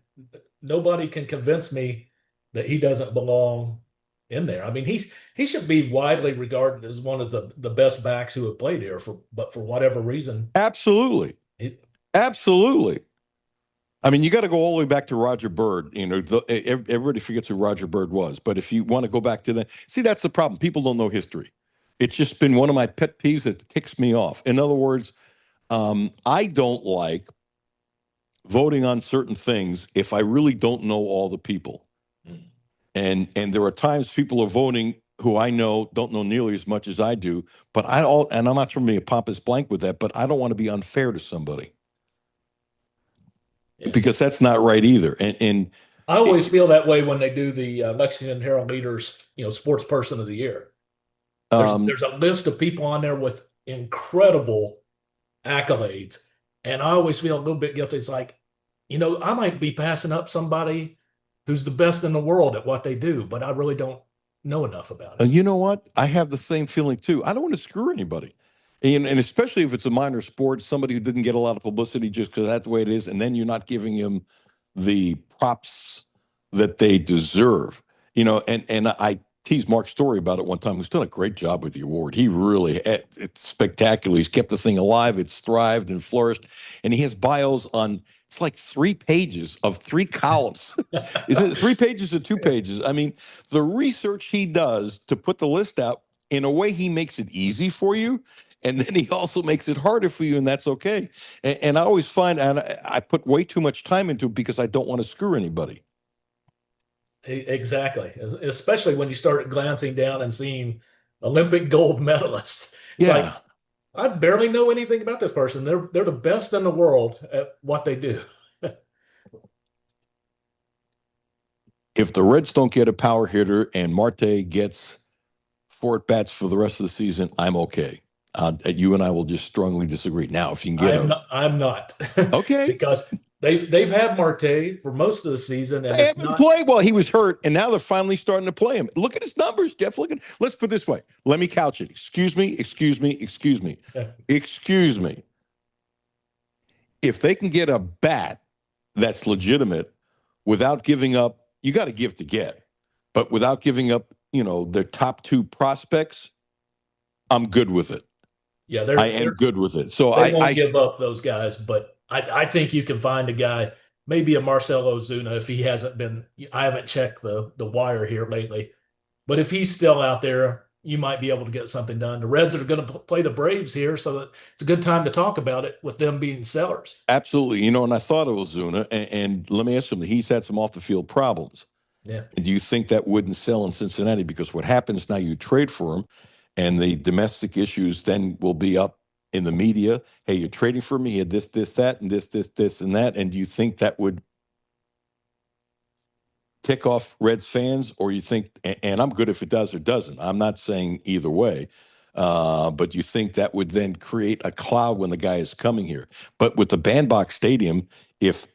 nobody can convince me that he doesn't belong in there. I mean, he should be widely regarded as one of the best backs who have played here, but for whatever reason. Absolutely. Absolutely. I mean, you got to go all the way back to Roger Bird. Everybody forgets who Roger Bird was. But if you want to go back to that, see, that's the problem. People don't know history. It's just been one of my pet peeves that ticks me off. In other words, I don't like voting on certain things if I really don't know all the people. And there are times people are voting who I don't know nearly as much as I do, but and I'm not trying to be a pompous blank with that, but I don't want to be unfair to somebody. Yeah. Because that's not right either. And I always feel that way when they do the Lexington Herald Leaders, Sports Person of the Year. There's a list of people on there with incredible accolades, and I always feel a little bit guilty. It's like, I might be passing up somebody who's the best in the world at what they do, but I really don't know enough about it. You know what? I have the same feeling too. I don't want to screw anybody. And especially if it's a minor sport, somebody who didn't get a lot of publicity just because that's the way it is, and then you're not giving him the props that they deserve. And I teased Mark's story about it one time, who's done a great job with the award. He really, it's spectacular. He's kept the thing alive. It's thrived and flourished. And he has bios on, it's like 3 pages of 3 columns. Isn't it 3 pages or 2 pages? I mean, the research he does to put the list out, in a way, he makes it easy for you. And then he also makes it harder for you, and that's okay. And I always find, and I put way too much time into it because I don't want to screw anybody. Exactly. Especially when you start glancing down and seeing Olympic gold medalists. It's like, I barely know anything about this person. They're the best in the world at what they do. If the Reds don't get a power hitter and Marte gets 4 at-bats for the rest of the season, I'm okay. You and I will just strongly disagree. Now, if you can get I'm not. Okay. Because they've had Marte for most of the season, and they haven't played well. He was hurt, and now they're finally starting to play him. Look at his numbers, Jeff. Let's put it this way. Let me couch it. Excuse me. If they can get a bat that's legitimate without giving up, you got to give to get, but without giving up, their top 2 prospects, I'm good with it. Yeah, I am good with it. So they won't give up those guys, but I think you can find a guy, maybe a Marcell Ozuna, if he hasn't been. I haven't checked the wire here lately, but if he's still out there, you might be able to get something done. The Reds are going to play the Braves here, so it's a good time to talk about it with them being sellers. Absolutely, and I thought of Ozuna, and let me ask him, he's had some off the field problems. Yeah. And do you think that wouldn't sell in Cincinnati? Because what happens now, you trade for him, and the domestic issues then will be up in the media. Hey, you're trading for me. He had this, that, and this, and that. And do you think that would tick off Reds fans? Or you think, and I'm good if it does or doesn't. I'm not saying either way. But you think that would then create a cloud when the guy is coming here? But with the Bandbox Stadium, if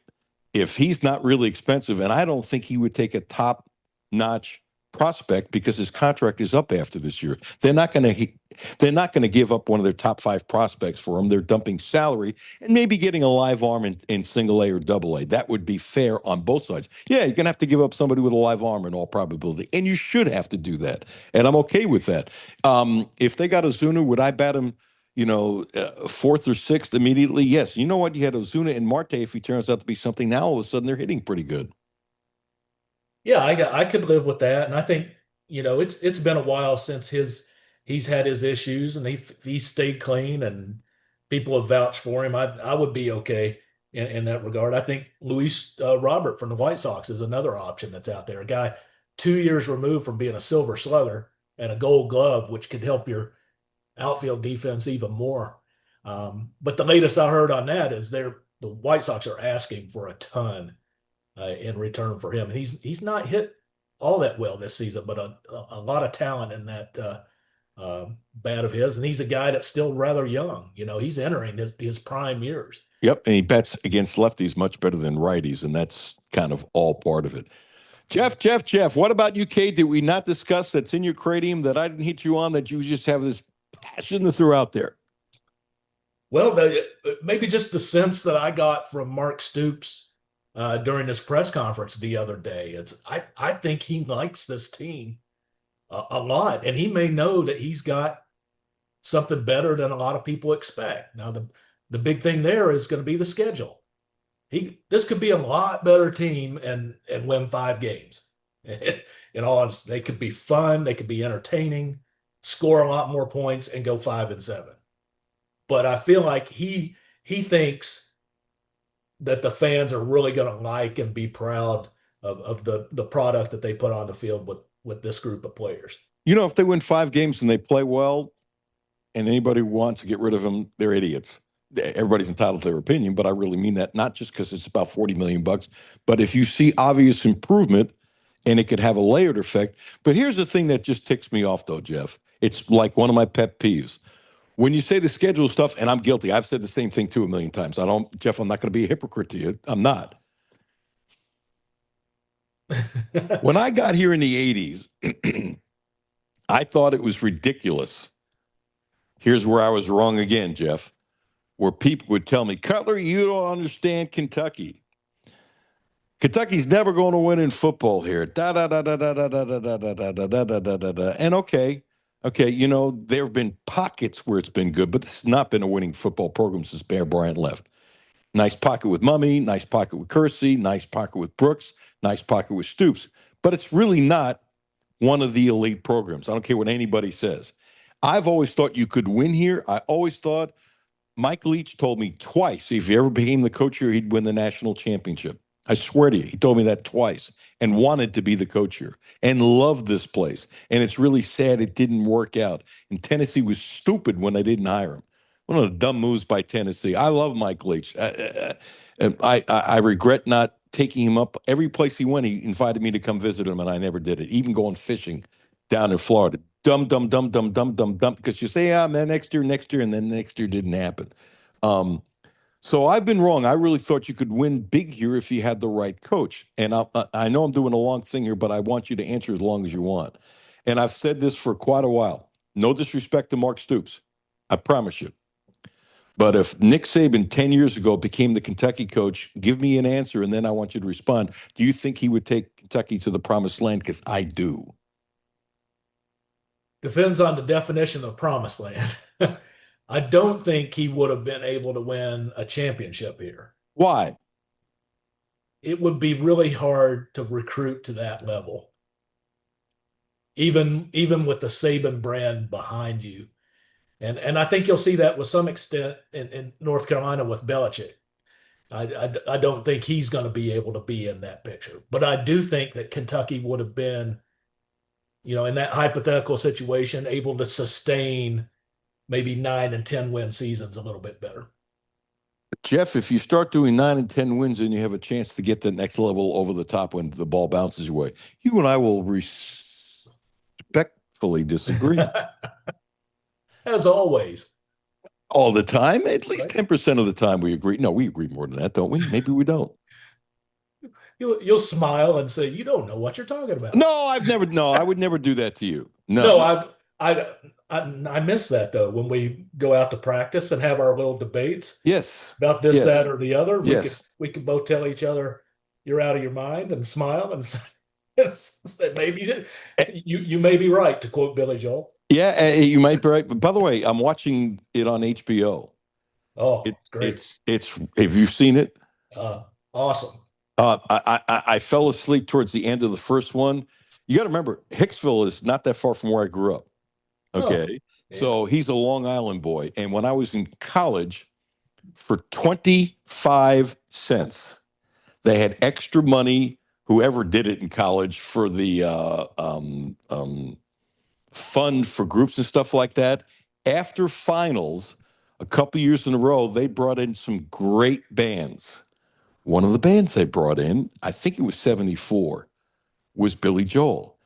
he's not really expensive, and I don't think he would take a top-notch prospect because his contract is up after this year. They're not going to give up one of their top 5 prospects for him. They're dumping salary and maybe getting a live arm in single A or double A. That would be fair on both sides. Yeah, you're going to have to give up somebody with a live arm in all probability, and you should have to do that. And I'm okay with that. If they got Ozuna, would I bat him 4th or 6th immediately? Yes. You know what? You had Ozuna and Marte. If he turns out to be something, now all of a sudden they're hitting pretty good. Yeah, I could live with that, and I think it's been a while since he's had his issues, and he's stayed clean, and people have vouched for him. I would be okay in that regard. I think Luis Robert from the White Sox is another option that's out there. A guy 2 years removed from being a Silver Slugger and a Gold Glove, which could help your outfield defense even more. But the latest I heard on that is the White Sox are asking for a ton in return for him. And he's not hit all that well this season, but a lot of talent in that bat of his. And he's a guy that's still rather young. He's entering his prime years. Yep, and he bats against lefties much better than righties, and that's kind of all part of it. Jeff, what about UK? Did we not discuss that's in your cranium that I didn't hit you on, that you just have this passion to throw out there? Well, maybe just the sense that I got from Mark Stoops during this press conference the other day. I think he likes this team a lot, and he may know that he's got something better than a lot of people expect. Now, the big thing there is going to be the schedule. This could be a lot better team and win 5 games. In all honesty, they could be fun. They could be entertaining. score a lot more points, and go 5-7. But I feel like he thinks that the fans are really going to like and be proud of the product that they put on the field with this group of players. If they win 5 games and they play well, and anybody who wants to get rid of them, they're idiots. Everybody's entitled to their opinion, but I really mean that, not just because it's about $40 million, but if you see obvious improvement, and it could have a layered effect. But here's the thing that just ticks me off, though, Jeff. It's like one of my pet peeves. When you say the schedule stuff, and I'm guilty, I've said the same thing too a million times. Jeff, I'm not going to be a hypocrite to you. I'm not. When I got here in the 80s, I thought it was ridiculous. Here's where I was wrong again, Jeff, where people would tell me, Cutler, you don't understand Kentucky. Kentucky's never going to win in football here. Da da da da da da da da da da da da da da da da. And okay, there have been pockets where it's been good, but this has not been a winning football program since Bear Bryant left. Nice pocket with Mummy, nice pocket with Kersey, nice pocket with Brooks, nice pocket with Stoops. But it's really not one of the elite programs. I don't care what anybody says. I've always thought you could win here. I always thought Mike Leach told me twice if he ever became the coach here, he'd win the national championship. I swear to you, he told me that twice and wanted to be the coach here and loved this place. And it's really sad it didn't work out. And Tennessee was stupid when they didn't hire him. One of the dumb moves by Tennessee. I love Mike Leach. I regret not taking him up. Every place he went, he invited me to come visit him, and I never did it. Even going fishing down in Florida. Dumb, because you say, man, next year, and then next year didn't happen. So I've been wrong. I really thought you could win big here if you had the right coach. And I know I'm doing a long thing here, but I want you to answer as long as you want. And I've said this for quite a while. No disrespect to Mark Stoops. I promise you. But if Nick Saban 10 years ago became the Kentucky coach, give me an answer, and then I want you to respond. Do you think he would take Kentucky to the promised land? Because I do. Depends on the definition of promised land. I don't think he would have been able to win a championship here. Why? It would be really hard to recruit to that level. Even with the Saban brand behind you. And I think you'll see that with some extent in North Carolina with Belichick. I don't think he's going to be able to be in that picture. But I do think that Kentucky would have been, in that hypothetical situation, able to sustain maybe 9 and 10 win seasons a little bit better. Jeff, if you start doing 9 and 10 wins and you have a chance to get the next level over the top when the ball bounces your way, you and I will respectfully disagree. As always. All the time? At least 10% of the time we agree. No, we agree more than that, don't we? Maybe we don't. You'll smile and say, you don't know what you're talking about. No, I would never do that to you. No, I miss that, though, when we go out to practice and have our little debates. Yes. About this, that, or the other. We could both tell each other, you're out of your mind, and smile and say, maybe you may be right, to quote Billy Joel. Yeah, you might be right. But by the way, I'm watching it on HBO. Oh, it's great. It's have you seen it? Awesome. I fell asleep towards the end of the first one. You got to remember, Hicksville is not that far from where I grew up. Okay. Yeah. So he's a Long Island boy. And when I was in college, for 25 cents, they had extra money, whoever did it in college, for the fund for groups and stuff like that. After finals, a couple years in a row, they brought in some great bands. One of the bands they brought in, I think it was 74, was Billy Joel.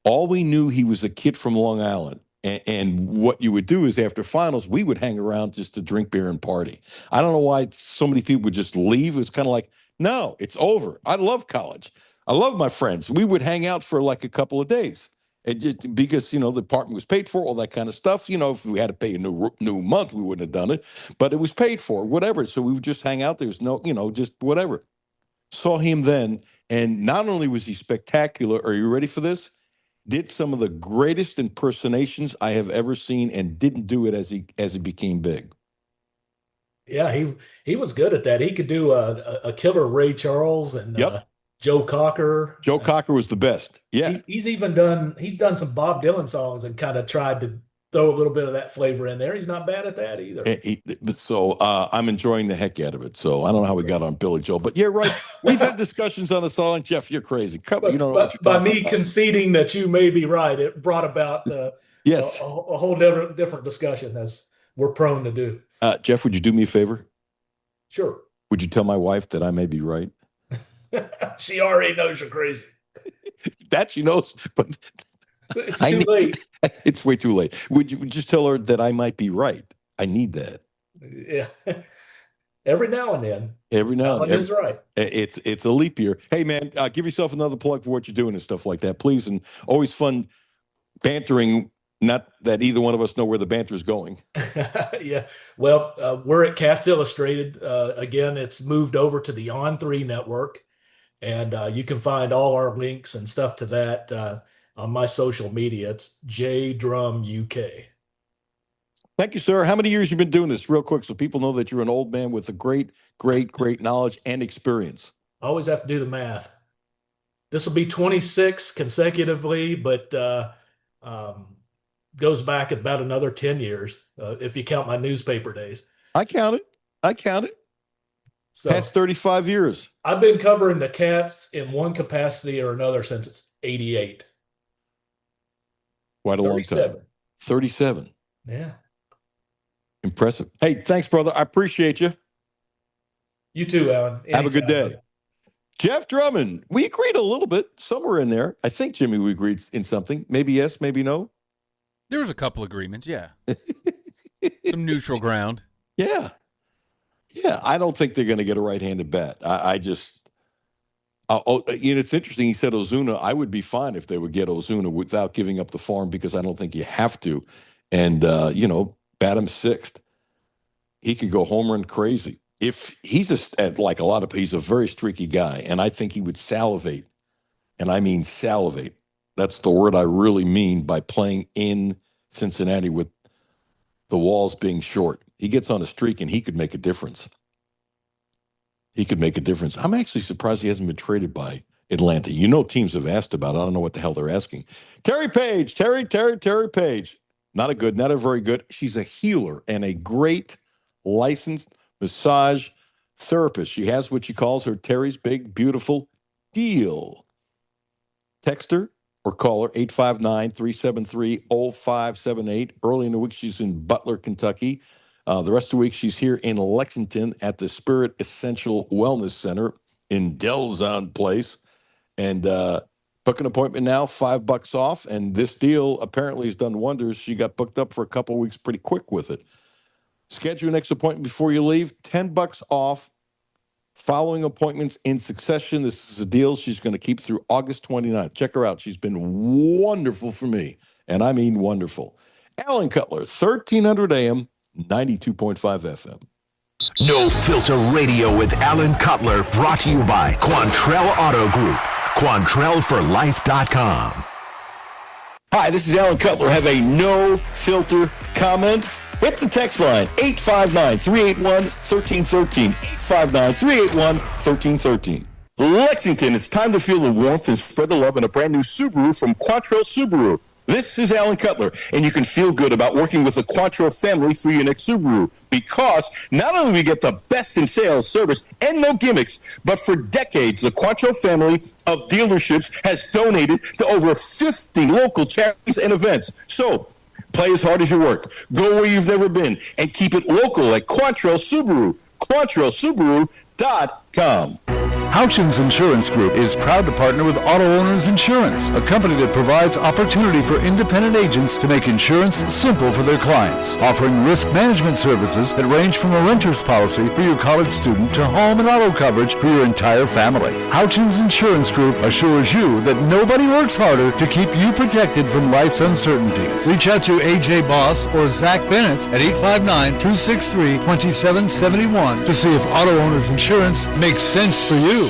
All we knew, he was a kid from Long Island. And what you would do is after finals, we would hang around just to drink beer and party. I don't know why so many people would just leave. It was kind of like, no, it's over. I love college. I love my friends. We would hang out for like a couple of days. And just because, the apartment was paid for, all that kind of stuff. If we had to pay a new month, we wouldn't have done it. But it was paid for, whatever. So we would just hang out. There was no, just whatever. Saw him then. And not only was he spectacular, are you ready for this? Did some of the greatest impersonations I have ever seen, and didn't do it as he became big. Yeah, he was good at that. He could do a killer Ray Charles and yep. Joe Cocker. Joe Cocker was the best. Yeah. He's done some Bob Dylan songs and kind of tried to throw a little bit of that flavor in there. He's not bad at that either. So I'm enjoying the heck out of it. So I don't know how we got on Billy Joel, but you're right. We've had discussions on the song. Jeff, you're crazy. You don't know what you're by talking me about. Conceding that you may be right, it brought about Yes. a whole different discussion, as we're prone to do. Jeff, would you do me a favor? Sure. Would you tell my wife that I may be right? She already knows you're crazy. That she knows, but It's too late. It's way too late. Would you just tell her that I might be right? I need that. Yeah. Every now and then. Every now and Alan then. is right. It's a leap year. Hey, man, give yourself another plug for what you're doing and stuff like that, please. And always fun bantering. Not that either one of us know where the banter is going. Yeah. Well, we're at Cats Illustrated. Again, it's moved over to the On3 network. And you can find all our links and stuff to that on my social media. It's JDrumUK. Thank you, sir. How many years you been doing this, real quick, so people know that you're an old man with a great knowledge and experience? I always have to do the math. This will be 26 consecutively, but goes back about another 10 years if you count my newspaper days. I count it. So, past 35 years. I've been covering the Cats in one capacity or another since it's 88. Quite a long time. 37. Yeah. Impressive. Hey, thanks, brother. I appreciate you. You too, Alan. Have a good day. Anytime. Jeff Drummond, we agreed a little bit, somewhere in there. I think, Jimmy, we agreed in something. Maybe yes, maybe no. There was a couple agreements, yeah. Some neutral ground. Yeah. Yeah, I don't think they're going to get a right-handed bat. It's interesting. He said Ozuna. I would be fine if they would get Ozuna without giving up the farm because I don't think you have to. And, bat him sixth. He could go home run crazy. If he's he's a very streaky guy, and I think he would salivate. And I mean salivate. That's the word I really mean by playing in Cincinnati with the walls being short. He gets on a streak and he could make a difference. I'm actually surprised he hasn't been traded by Atlanta. Teams have asked about it. I don't know what the hell they're asking. Terry Page. Terry Page. Not a very good. She's a healer and a great licensed massage therapist. She has what she calls her Terry's Big Beautiful Deal. Text her or call her 859-373-0578. Early in the week, she's in Butler, Kentucky. The rest of the week, she's here in Lexington at the Spirit Essential Wellness Center in Delzon Place. And book an appointment now, $5 off. And this deal apparently has done wonders. She got booked up for a couple of weeks pretty quick with it. Schedule your next appointment before you leave. $10 off. Following appointments in succession. This is a deal she's going to keep through August 29th. Check her out. She's been wonderful for me. And I mean wonderful. Alan Cutler, 1300 AM, 92.5 FM. No Filter Radio with Alan Cutler, brought to you by Quantrell Auto Group. QuantrellForLife.com. Hi, this is Alan Cutler. Have a no filter comment? Hit the text line, 859-381-1313. 859-381-1313. Lexington, it's time to feel the warmth and spread the love in a brand new Subaru from Quantrell Subaru. This is Alan Cutler, and you can feel good about working with the Quantrell family for your next Subaru, because not only do we get the best in sales, service, and no gimmicks, but for decades, the Quantrell family of dealerships has donated to over 50 local charities and events. So, play as hard as you work. Go where you've never been, and keep it local at Quantrell Subaru. QuantrellSubaru.com. Houchins Insurance Group is proud to partner with Auto Owners Insurance, a company that provides opportunity for independent agents to make insurance simple for their clients, offering risk management services that range from a renter's policy for your college student to home and auto coverage for your entire family. Houchins Insurance Group assures you that nobody works harder to keep you protected from life's uncertainties. Reach out to AJ Boss or Zach Bennett at 859-263-2771 to see if Auto Owners Insurance makes sense for you.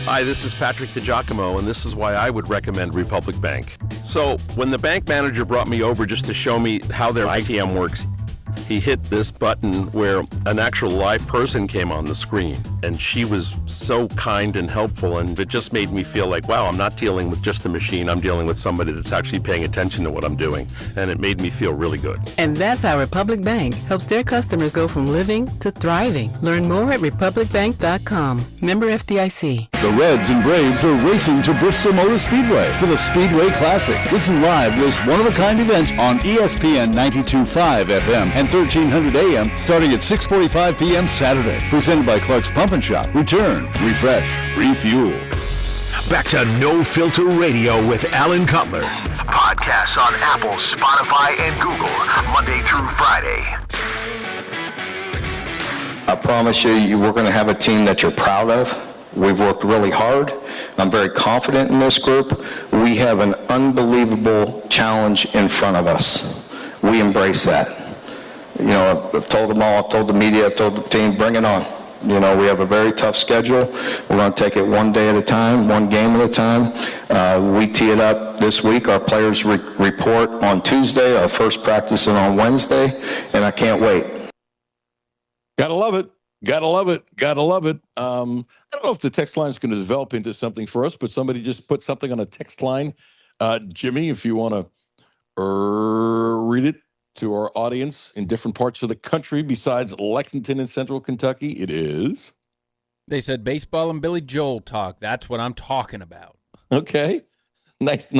Hi, this is Patrick DiGiacomo, and this is why I would recommend Republic Bank. So, when the bank manager brought me over just to show me how their ITM works, he hit this button where an actual live person came on the screen. and she was so kind and helpful, and it just made me feel like, wow, I'm not dealing with just a machine, I'm dealing with somebody that's actually paying attention to what I'm doing, and it made me feel really good. And that's how Republic Bank helps their customers go from living to thriving. Learn more at republicbank.com. Member FDIC. The Reds and Braves are racing to Bristol Motor Speedway for the Speedway Classic. Listen live to this one-of-a-kind event on ESPN 92.5 FM and 1300 AM starting at 6:45 p.m. Saturday. Presented by Clark's Pump and Shop. Return, refresh, refuel. Back to No Filter Radio with Alan Cutler. Podcasts on Apple, Spotify, and Google, Monday through Friday. I promise you, we're going to have a team that you're proud of. We've worked really hard. I'm very confident in this group. We have an unbelievable challenge in front of us. We embrace that. You know, I've told them all, I've told the media, I've told the team, bring it on. You know, we have a very tough schedule. We're going to take it one day at a time, one game at a time. We tee it up this week. Our players report on Tuesday, our first practice is on Wednesday, and I can't wait. Gotta love it. Gotta love it. Gotta love it. I don't know if the text line is going to develop into something for us, but somebody just put something on a text line. Jimmy, if you want to read it to our audience in different parts of the country besides Lexington and Central Kentucky, it is. They said baseball and Billy Joel talk. That's what I'm talking about. Okay. Nice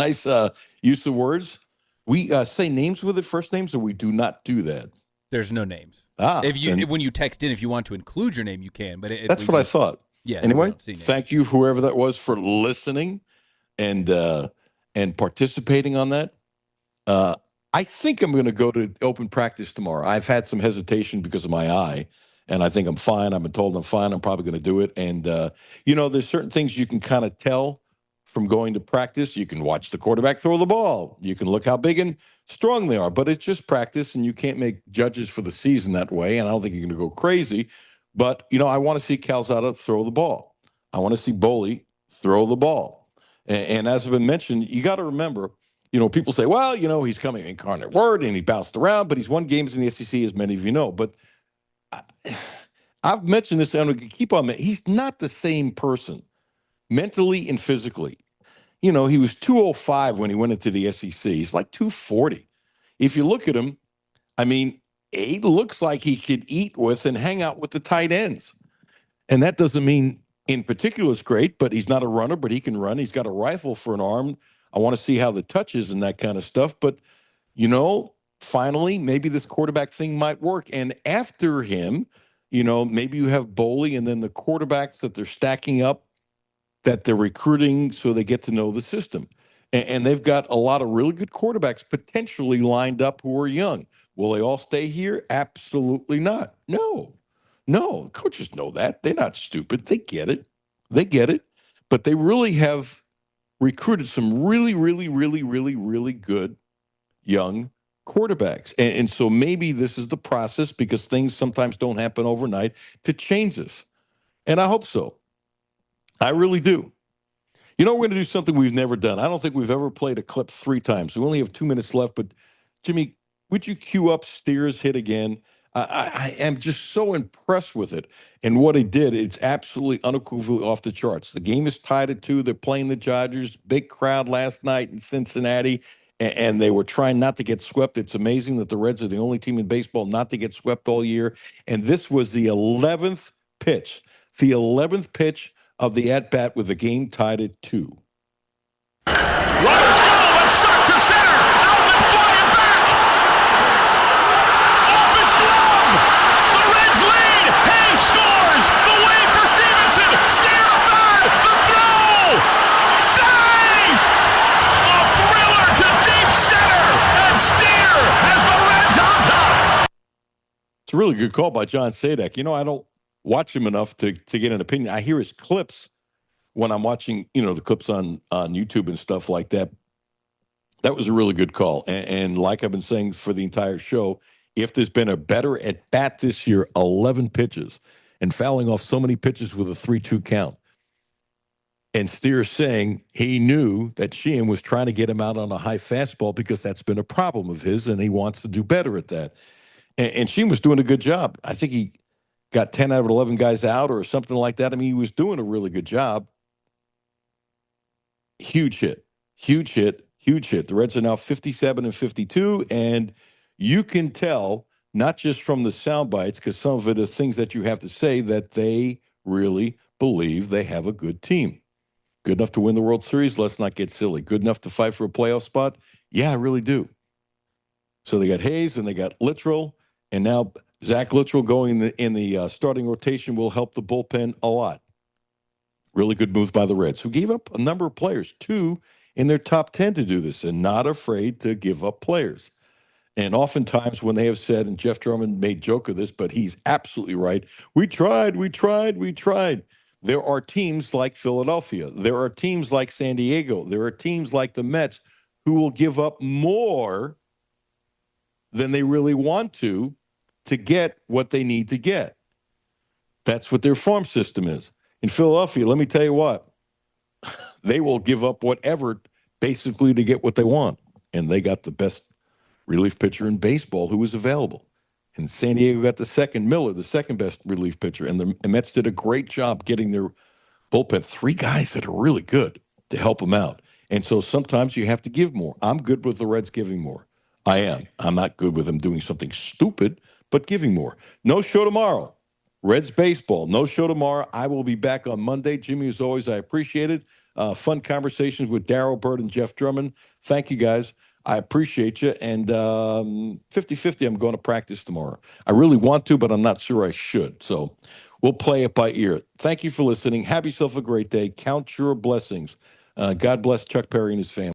use of words. We say names with it, first names, or we do not do that. There's no names. When you text in, if you want to include your name, you can. But that's what I thought. Yeah. Anyway, thank you, whoever that was, for listening and participating on that. I think I'm going to go to open practice tomorrow. I've had some hesitation because of my eye, and I think I'm fine. I've been told I'm fine. I'm probably going to do it. And, there's certain things you can kind of tell from going to practice. You can watch the quarterback throw the ball. You can look how big and strong they are. But it's just practice, and you can't make judges for the season that way, and I don't think you're going to go crazy. But, I want to see Calzada throw the ball. I want to see Boley throw the ball. And as has been mentioned, you got to remember, people say, well, he's coming incarnate word and he bounced around, but he's won games in the SEC, as many of you know. But I've mentioned this, and we can keep on. He's not the same person mentally and physically. He was 205 when he went into the SEC. He's like 240. If you look at him, he looks like he could eat with and hang out with the tight ends. And that doesn't mean in particular it's great, but he's not a runner, but he can run. He's got a rifle for an arm. I want to see how the touch is and that kind of stuff. But, finally, maybe this quarterback thing might work. And after him, maybe you have Boley and then the quarterbacks that they're stacking up, that they're recruiting so they get to know the system. And they've got a lot of really good quarterbacks potentially lined up who are young. Will they all stay here? Absolutely not. No. Coaches know that. They're not stupid. They get it. But they really have recruited some really, really, really, really, really good young quarterbacks. And so maybe this is the process, because things sometimes don't happen overnight, to change this. And I hope so. I really do. We're going to do something we've never done. I don't think we've ever played a clip 3 times. We only have 2 minutes left, but Jimmy, would you cue up Steer's hit again? I am just so impressed with it. And what he did, it's absolutely unequivocally off the charts. The game is tied at 2. They're playing the Dodgers. Big crowd last night in Cincinnati, and they were trying not to get swept. It's amazing that the Reds are the only team in baseball not to get swept all year. And this was the 11th pitch. The 11th pitch of the at-bat with the game tied at 2. Runners go, and sucked to center. Outman flying back. Off his glove. The Reds lead. Hayes scores. The wave for Stevenson. Steer to third. The throw. Save. A thriller to deep center. And Steer has the Reds on top. It's a really good call by John Sadek. I don't watch him enough to get an opinion. I hear his clips when I'm watching, the clips on YouTube and stuff like that. That was a really good call. And like I've been saying for the entire show, if there's been a better at bat this year, 11 pitches and fouling off so many pitches with a 3-2 count. And Steer saying he knew that Sheehan was trying to get him out on a high fastball because that's been a problem of his, and he wants to do better at that. And Sheehan was doing a good job. I think he got 10 out of 11 guys out or something like that. I mean, he was doing a really good job. Huge hit, huge hit, huge hit. The Reds are now 57 and 52, and you can tell, not just from the sound bites, because some of it are things that you have to say, that they really believe they have a good team. Good enough to win the World Series? Let's not get silly. Good enough to fight for a playoff spot? Yeah, I really do. So they got Hayes and they got Littrell, and now Zach Littrell going in the starting rotation will help the bullpen a lot. Really good move by the Reds, who gave up a number of players, 2 in their top 10 to do this, and not afraid to give up players. And oftentimes when they have said, and Jeff Drummond made joke of this, but he's absolutely right, we tried. There are teams like Philadelphia. There are teams like San Diego. There are teams like the Mets who will give up more than they really want to get what they need to get. That's what their farm system is. In Philadelphia, let me tell you what, they will give up whatever basically to get what they want. And they got the best relief pitcher in baseball who was available. And San Diego got the second, Miller, the second best relief pitcher. And the Mets did a great job getting their bullpen, 3 guys that are really good to help them out. And so sometimes you have to give more. I'm good with the Reds giving more. I am. I'm not good with them doing something stupid, but giving more. No show tomorrow. Reds baseball, no show tomorrow. I will be back on Monday. Jimmy, as always, I appreciate it. Fun conversations with Darryl Bird and Jeff Drummond. Thank you, guys. I appreciate you. And 50-50, I'm going to practice tomorrow. I really want to, but I'm not sure I should. So we'll play it by ear. Thank you for listening. Have yourself a great day. Count your blessings. God bless Chuck Perry and his family.